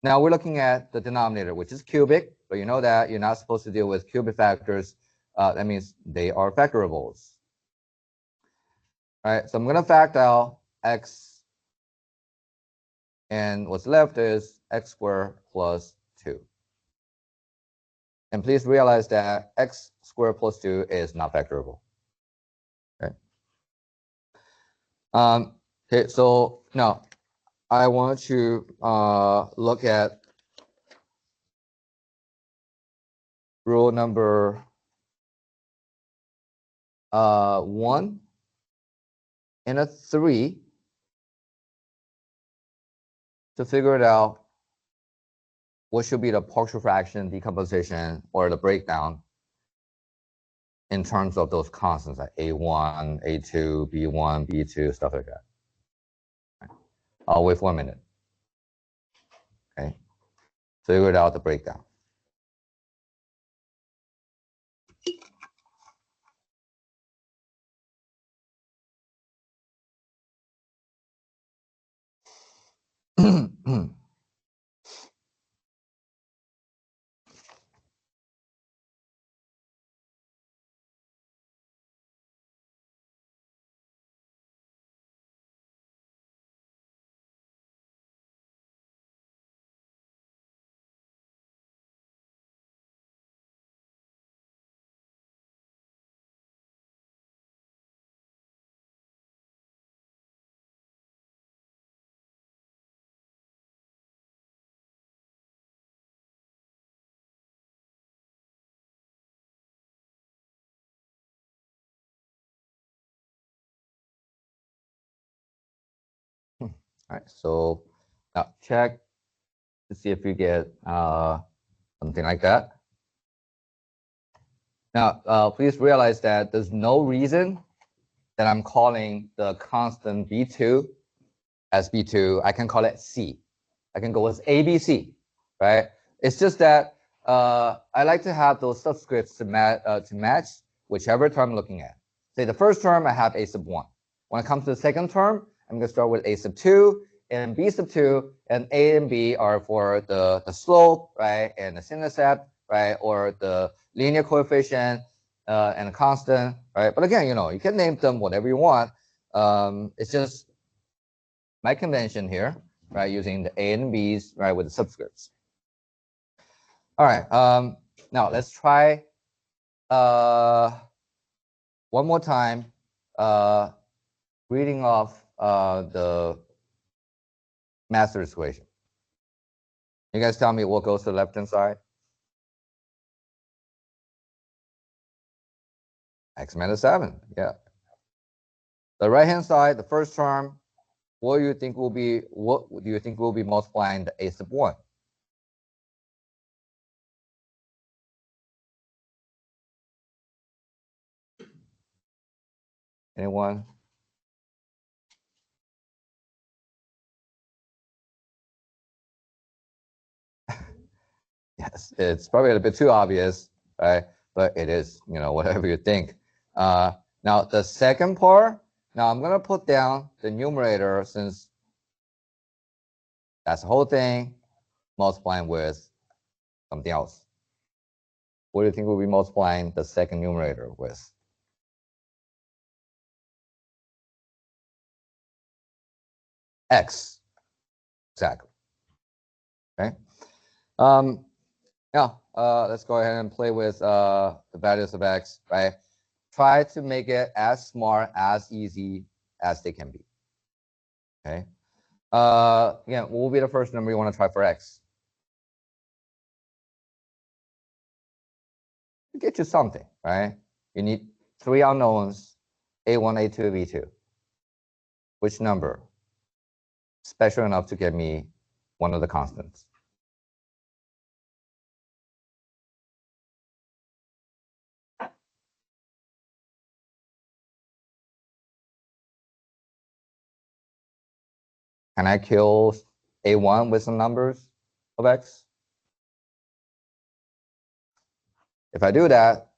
now we're looking at the denominator, which is cubic, but you know that you're not supposed to deal with cubic factors. That means they are factorables. All right, so I'm going to factor out x, and what's left is x squared plus 2. And please realize that x squared plus 2 is not factorable. Okay. Okay, so now I want to look at rule number 1 and a 3 to figure it out what should be the partial fraction decomposition or the breakdown in terms of those constants like A1, A2, B1, B2, stuff like that. I'll wait for a minute. Okay, figure out the breakdown. All right, so now check to see if you get something like that. Now, please realize that there's no reason that I'm calling the constant B2 as B2. I can call it C. I can go with ABC, right? It's just that I like to have those subscripts to match whichever term I'm looking at. Say the first term, I have A sub 1. When it comes to the second term, I'm going to start with A sub 2 and B sub 2, and A and B are for the slope, right, and the intercept, right, or the linear coefficient and a constant, right? But again, you can name them whatever you want. It's just my convention here, right, using the A and B's, right, with the subscripts. All right, now let's try one more time reading off the master's equation. You guys tell me what goes to the left-hand side? X minus 7, yeah. The right-hand side, the first term, what do you think will be multiplying the A sub 1? Anyone? Yes, it's probably a bit too obvious, right? But it is, whatever you think. Now the second part, now I'm gonna put down the numerator since that's the whole thing, multiplying with something else. What do you think we'll be multiplying the second numerator with? X, exactly, okay? Now, let's go ahead and play with the values of X, right? Try to make it as smart, as easy as they can be, okay? Again, what will be the first number you want to try for X? Get you something, right? You need 3 unknowns, A1, A2, B2. Which number? Special enough to get me one of the constants. Can I kill A1 with some numbers of x? If I do that,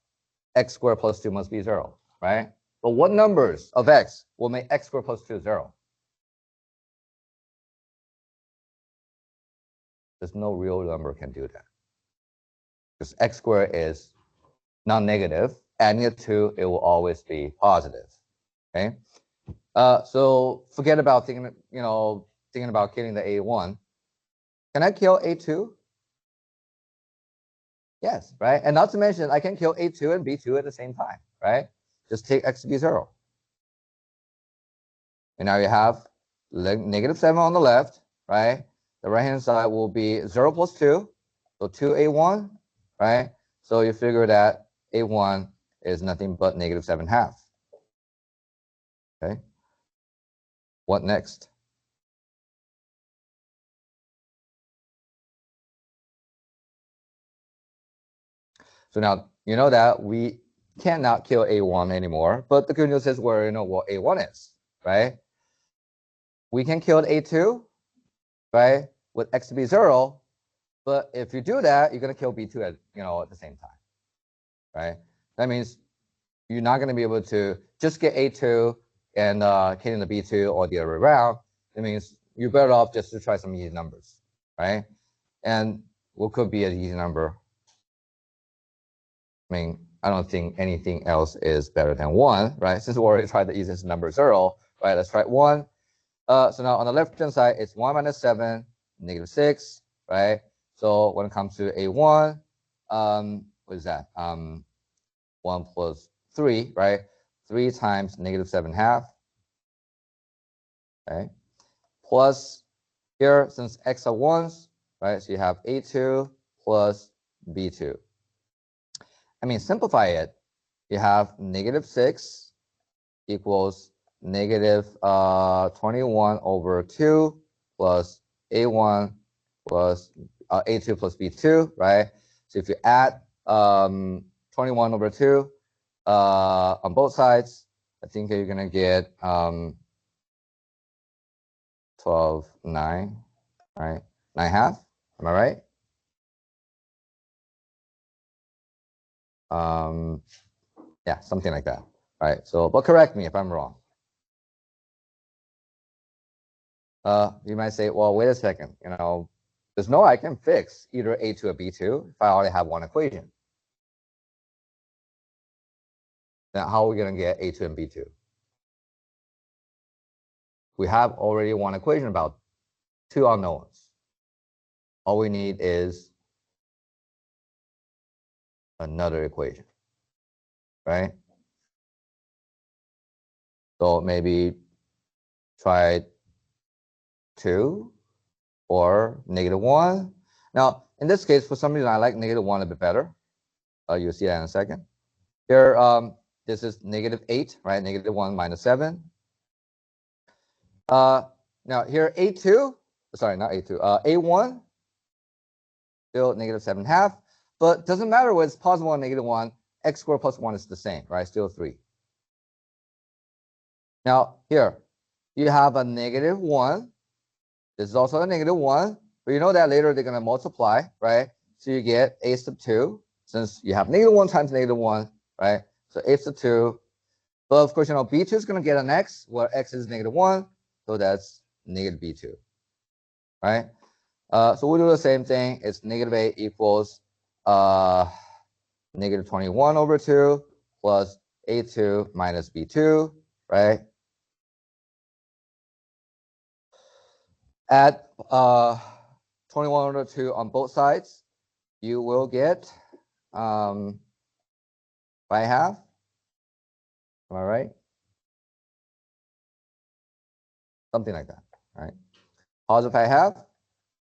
x squared plus 2 must be 0, right? But what numbers of x will make x squared plus 2 0? There's no real number can do that. Because x squared is non-negative. Adding it to, it will always be positive. Okay. So forget about thinking about killing the A1. Can I kill A2? Yes, right? And not to mention, I can kill A2 and B2 at the same time, right? Just take x to be 0. And now you have negative 7 on the left, right? The right-hand side will be 0 plus 2, so 2A1, right? So you figure that A1 is nothing but negative 7/2. Okay. What next? So now you know that we cannot kill A1 anymore, but the good news is we know what A1 is, right? We can kill A2, right, with x to be 0, but if you do that, you're going to kill B2 at the same time, right? That means you're not going to be able to just get A2 and killing the B2 or the other way around. It means you're better off just to try some easy numbers, right? And what could be an easy number? I mean, I don't think anything else is better than 1, right? Since we already tried the easiest number 0, right? Let's try 1. So now on the left-hand side, it's 1 minus 7, negative 6, right? So when it comes to A1, what is that? 1 plus 3, right? 3 times negative 7/2, okay? Plus here, since x are 1s, right? So you have A2 plus B2. I mean, simplify it. You have negative 6 equals negative 21 over 2 plus A1 plus A2 plus B2, right? So if you add 21 over 2 on both sides, I think you're going to get 12, 9, right? 9/2, am I right? Yeah, something like that, right? So, but correct me if I'm wrong. You might say, well, wait a second, there's no way I can fix either A2 or B2 if I already have one equation. Now, how are we going to get A2 and B2? We have already one equation about 2 unknowns. All we need is another equation, right? So maybe try 2 or -1. Now, in this case, for some reason, I like -1 a bit better. You'll see that in a second. Here, this is -8, right? -1 minus 7. Now here A2, sorry, not A2, A1, still negative 7/2, but doesn't matter whether it's positive 1 or -1, x squared plus 1 is the same, right? Still 3. Now here, you have a -1. This is also a -1, but you know that later they're going to multiply, right? So you get a sub 2, since you have -1 times -1, right? So a sub 2. But of course, B2 is going to get an x, where x is -1, so that's negative B2, right? So we'll do the same thing. It's -8 equals negative 21 over 2 plus A2 minus B2, right? Add 21 over 2 on both sides. You will get 5/2. Am I right? Something like that, right? Positive 5/2,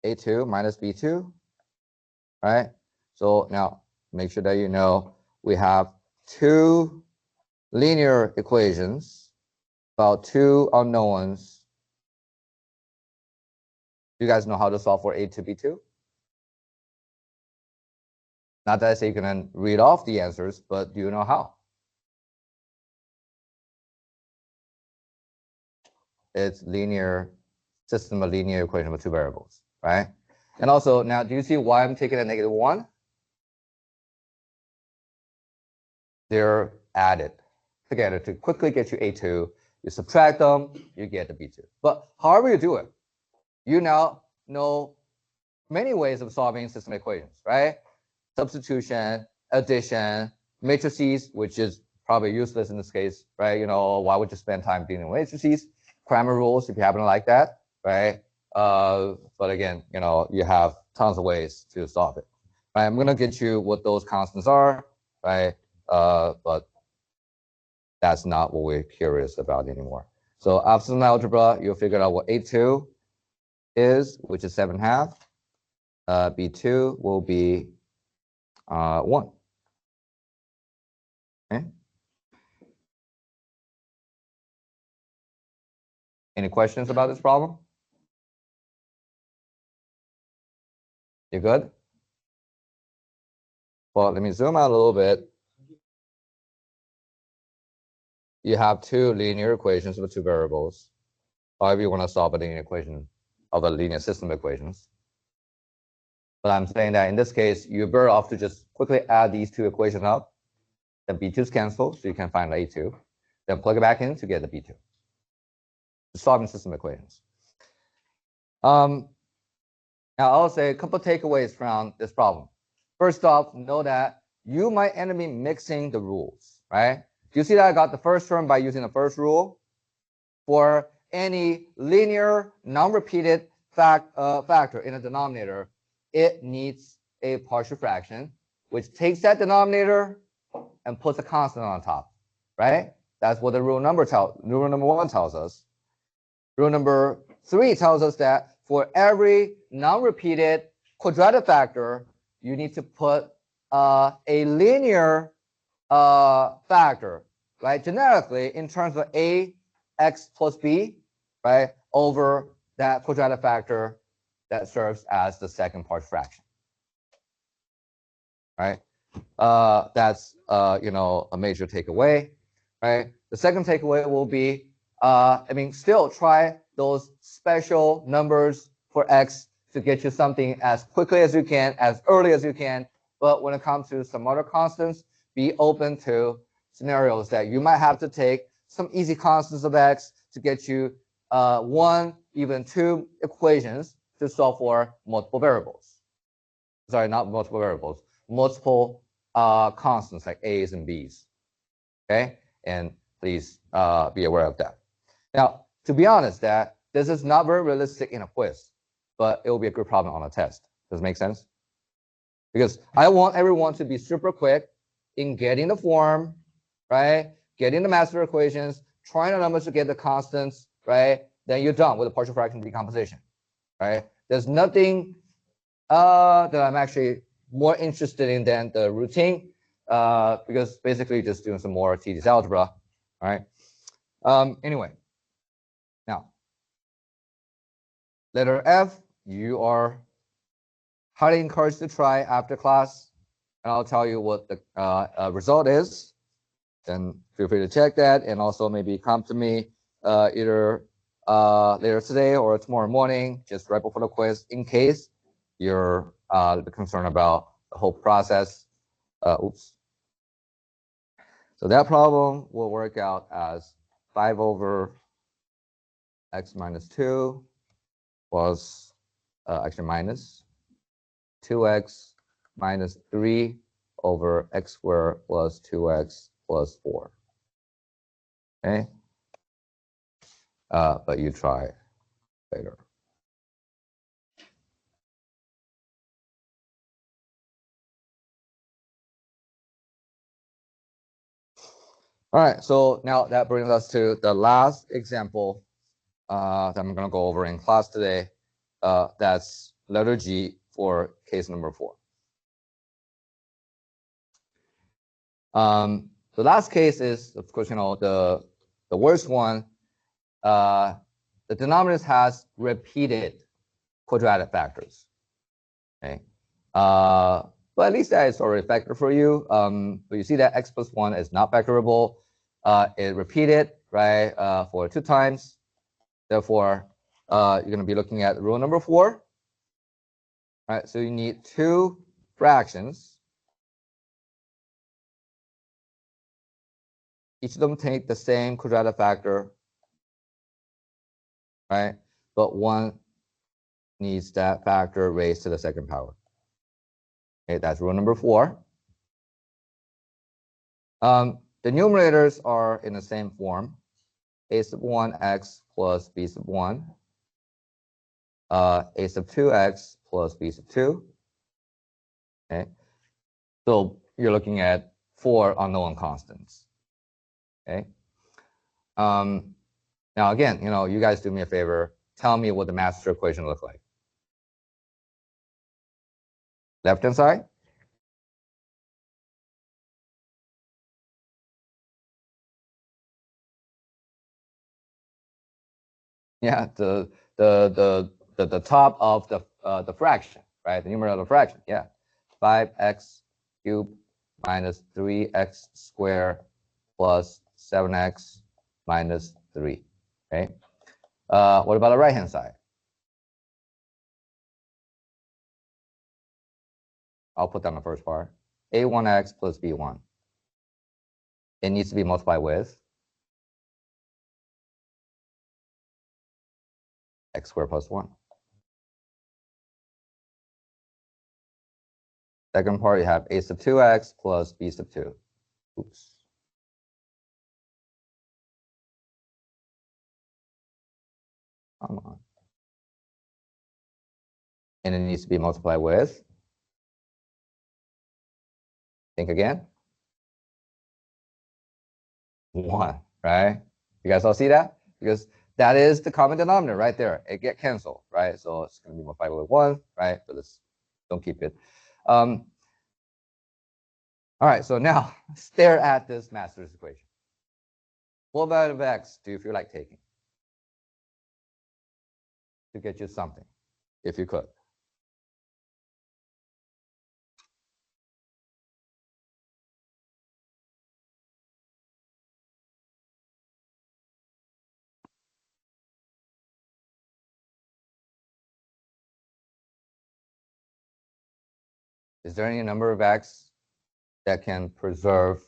A2 minus B2, right? So now make sure that you know we have 2 linear equations about 2 unknowns. You guys know how to solve for A2, B2? Not that I say you can read off the answers, but do you know how? It's linear system of linear equation with two variables, right? And also, now, do you see why I'm taking a -1? They're added together to quickly get you A2. You subtract them, you get the B2. But however you do it, you now know many ways of solving system equations, right? Substitution, addition, matrices, which is probably useless in this case, right? You know, why would you spend time dealing with matrices? Cramer rules, if you happen to like that, right? But again, you know, you have tons of ways to solve it. Right? I'm gonna get you what those constants are, right? But that's not what we're curious about anymore. So absolute algebra, you'll figure out what A2 is, which is 7.5. B2 will be 1. Okay. Any questions about this problem? You good? Well, let me zoom out a little bit. You have two linear equations with two variables. However you want to solve a linear equation of a linear system of equations. But I'm saying that in this case, you're better off to just quickly add these two equations up. Then B2's cancel, so you can find A2. Then plug it back in to get the B2. Solving system equations. Now I'll say a couple of takeaways from this problem. First off, know that you might end up mixing the rules, right? Do you see that I got the first term by using the first rule? For any linear, non-repeated factor in a denominator, it needs a partial fraction, which takes that denominator and puts a constant on top, right? That's what the rule number 1 tells us. Rule number 3 tells us that for every non-repeated quadratic factor, you need to put a linear factor, right? Generically, in terms of ax plus b, right, over that quadratic factor that serves as the second partial fraction, right? That's you know, a major takeaway, right? The second takeaway will be, still try those special numbers for x to get you something as quickly as you can, as early as you can. But when it comes to some other constants, be open to scenarios that you might have to take some easy constants of x to get you 1, even 2 equations to solve for multiple variables. Sorry, not multiple variables, multiple constants like a's and b's. Okay, and please be aware of that. Now, to be honest, that this is not very realistic in a quiz, but it will be a good problem on a test. Does it make sense? Because I want everyone to be super quick in getting the form, right? Getting the master equations, trying the numbers to get the constants, right? Then you're done with the partial fraction decomposition, right? There's nothing that I'm actually more interested in than the routine, because basically just doing some more tedious algebra, right? Anyway, now, letter F, you are highly encouraged to try after class, and I'll tell you what the result is. Then feel free to check that, and also maybe come to me either later today or tomorrow morning, just right before the quiz, in case you're concerned about the whole process. Oops. So that problem will work out as 5 over x minus 2 plus, actually minus 2x minus 3 over x squared plus 2x plus 4. Okay? But you try later. All right, so now that brings us to the last example that I'm going to go over in class today. That's letter G for case number 4. The last case is, of course, you know, the worst one. The denominator has repeated quadratic factors. Okay, but at least that is already a factor for you. But you see that x plus 1 is not factorable. It repeated, right, for 2 times. Therefore, you're going to be looking at rule number 4. All right, so you need 2 fractions. Each of them take the same quadratic factor, right? But one needs that factor raised to the 2nd power. Okay, that's rule number 4. The numerators are in the same form. A sub 1x plus b sub 1. A sub 2x plus b sub 2. Okay, so you're looking at 4 unknown constants. Okay. Now again, you guys do me a favor. Tell me what the master equation looks like. Left-hand side. Yeah, the top of the fraction, right? The numerator of the fraction. Yeah, 5x cubed minus 3x squared plus 7x minus 3. Okay. What about the right-hand side? I'll put down the first part. A1x plus B1. It needs to be multiplied with x squared plus 1. Second part, you have a sub 2x plus b sub 2. Oops. Come on. And it needs to be multiplied with, think again, 1, right? You guys all see that? Because that is the common denominator right there. It gets canceled, right? So it's going to be multiplied with 1, right? But let's don't keep it. All right, so now stare at this master's equation. What value of x do you feel like taking to get you something, if you could? Is there any number of x that can preserve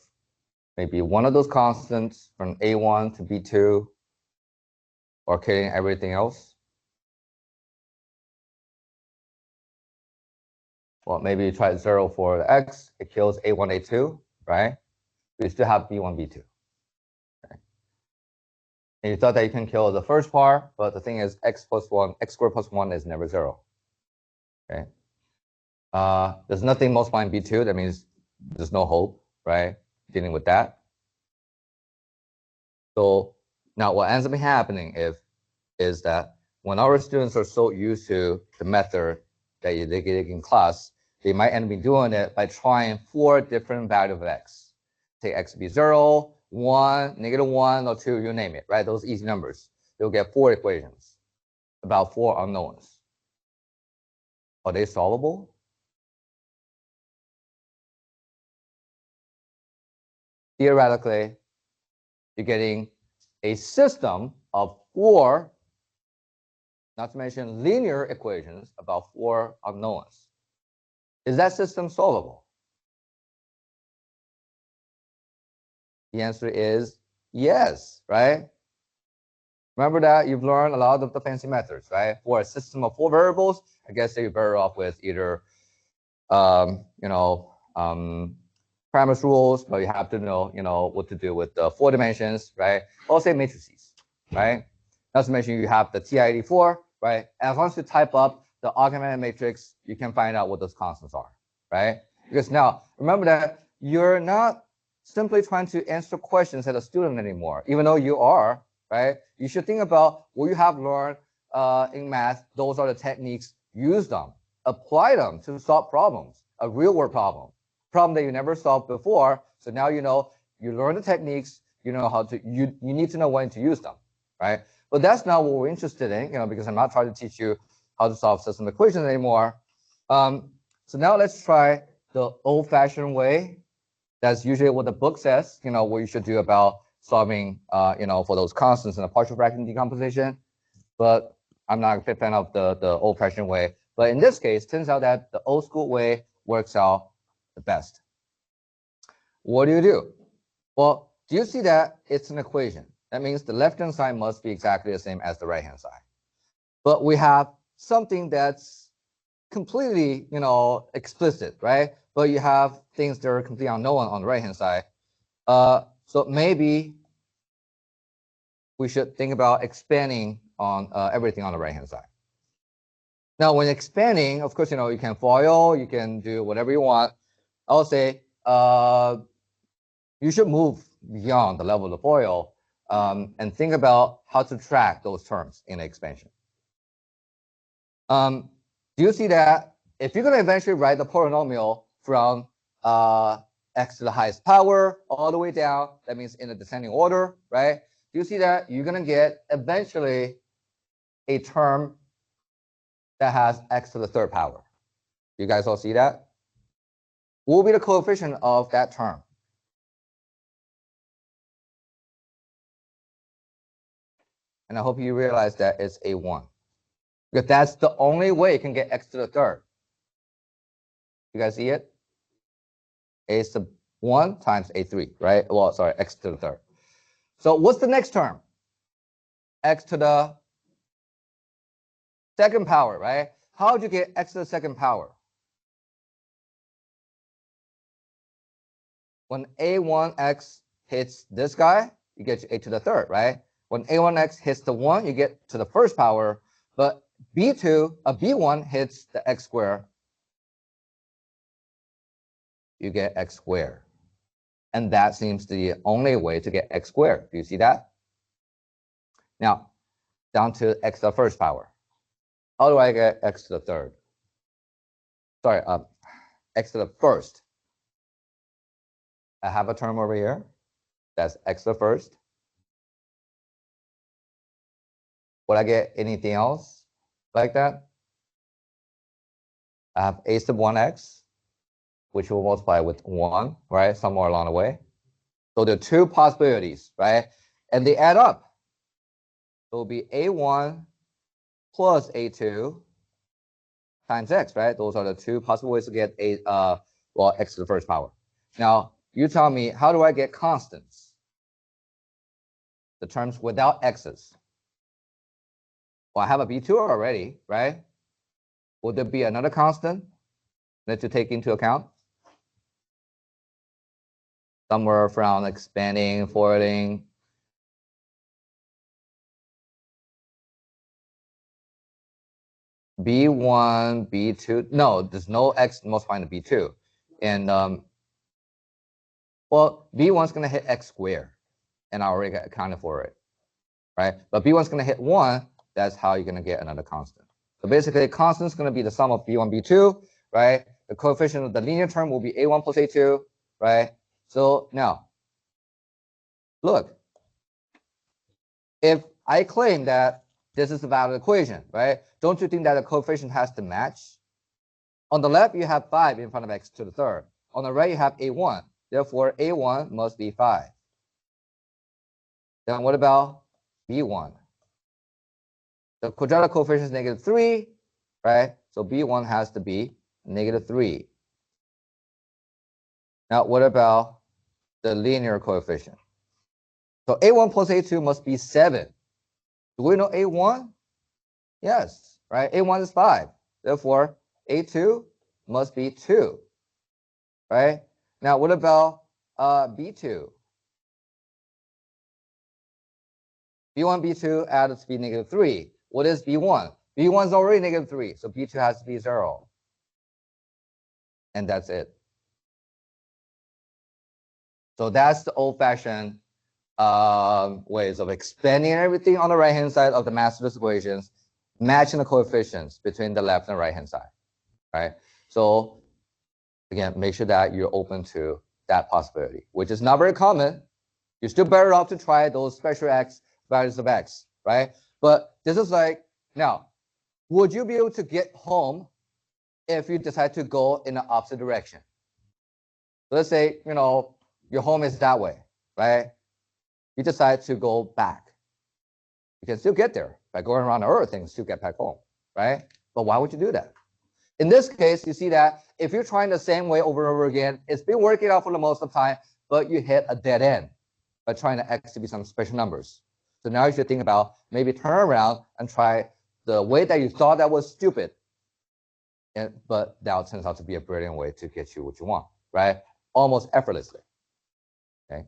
maybe one of those constants from A1 to B2 or carrying everything else? Well, maybe you try 0 for the x, it kills A1, A2, right? But you still have B1, B2. Okay. And you thought that you can kill the first part, but the thing is x squared plus 1 is never 0. Okay. There's nothing multiplying B2, that means there's no hope, right? Dealing with that. So now what ends up happening is that when our students are so used to the method that they get in class, they might end up doing it by trying 4 different values of x. Take x to be 0, 1, -1, or 2, you name it, right? Those easy numbers. You'll get 4 equations about 4 unknowns. Are they solvable? Theoretically, you're getting a system of 4, not to mention linear equations, about 4 unknowns. Is that system solvable? The answer is yes, right? Remember that you've learned a lot of the fancy methods, right? For a system of 4 variables, I guess you're better off with either, parameter rules, but you have to know, what to do with the 4 dimensions, right? Or say matrices, right? Not to mention you have the TI-84, right? As long as you type up the augmented matrix, you can find out what those constants are, right? Because now, remember that you're not simply trying to answer questions as a student anymore, even though you are, right? You should think about what you have learned in math. Those are the techniques. Use them. Apply them to solve problems, a real-world problem that you never solved before. So now you learn the techniques, you know how to, you need to know when to use them, right? But that's not what we're interested in, because I'm not trying to teach you how to solve system equations anymore. So now let's try the old-fashioned way. That's usually what the book says, what you should do about solving, for those constants in a partial fraction decomposition. But I'm not a big fan of the old-fashioned way. But in this case, turns out that the old school way works out the best. What do? Well, do you see that it's an equation? That means the left-hand side must be exactly the same as the right-hand side. But we have something that's completely, explicit, right? But you have things that are completely unknown on the right-hand side. So maybe we should think about expanding on everything on the right-hand side. Now, when expanding, of course, you can FOIL, you can do whatever you want. I'll say you should move beyond the level of FOIL and think about how to track those terms in expansion. Do you see that if you're going to eventually write the polynomial from x to the highest power all the way down, that means in a descending order, right? Do you see that you're going to get eventually a term that has x to the third power? You guys all see that? What will be the coefficient of that term? And I hope you realize that it's a1. Because that's the only way you can get x to the third. You guys see it? A sub 1 times a3, right? Well, sorry, x to the third. So what's the next term? X to the second power, right? How would you get x to the second power? When a1x hits this guy, you get a to the third, right? When a1x hits the 1, you get to the first power. But b1 hits the x squared, you get x squared. And that seems to be the only way to get x squared. Do you see that? Now, down to x to the first power. How do I get x to the third? Sorry, x to the first. I have a term over here. That's x to the first. Would I get anything else like that? I have a sub 1x, which will multiply with 1, right? Somewhere along the way. So there are two possibilities, right? And they add up. So it will be a1 plus a2 times x, right? Those are the two possible ways to get x to the first power. Now, you tell me, how do I get constants? The terms without x's. Well, I have a b2 already, right? Would there be another constant that to take into account? Somewhere from expanding, foiling. B1, B2. No, there's no x multiplying the B2. And, well, B1 is going to hit x squared. And I already accounted for it, right? But B1 is going to hit 1. That's how you're going to get another constant. So basically, constant is going to be the sum of B1, B2, right? The coefficient of the linear term will be A1 plus A2, right? So now, look, if I claim that this is a valid equation, right? Don't you think that the coefficient has to match? On the left, you have 5 in front of x to the third. On the right, you have A1. Therefore, A1 must be 5. Then what about B1? The quadratic coefficient is -3, right? So B1 has to be -3. Now, what about the linear coefficient? So A1 plus A2 must be 7. Do we know A1? Yes, right? A1 is 5. Therefore, A2 must be 2, right? Now, what about B2? B1, B2 added to be -3. What is B1? B1 is already -3, so B2 has to be 0. And that's it. So that's the old-fashioned ways of expanding everything on the right-hand side of the masterless equations, matching the coefficients between the left and right-hand side, right? So again, make sure that you're open to that possibility, which is not very common. You're still better off to try those special x values of x, right? But this is like, now, would you be able to get home if you decide to go in the opposite direction? So let's say, your home is that way, right? You decide to go back. You can still get there, by going around the earth and still get back home, right? But why would you do that? In this case, you see that if you're trying the same way over and over again, it's been working out for the most of the time, but you hit a dead end by trying the x to be some special numbers. So now you should think about maybe turn around and try the way that you thought that was stupid. But that turns out to be a brilliant way to get you what you want, right? Almost effortlessly. Okay.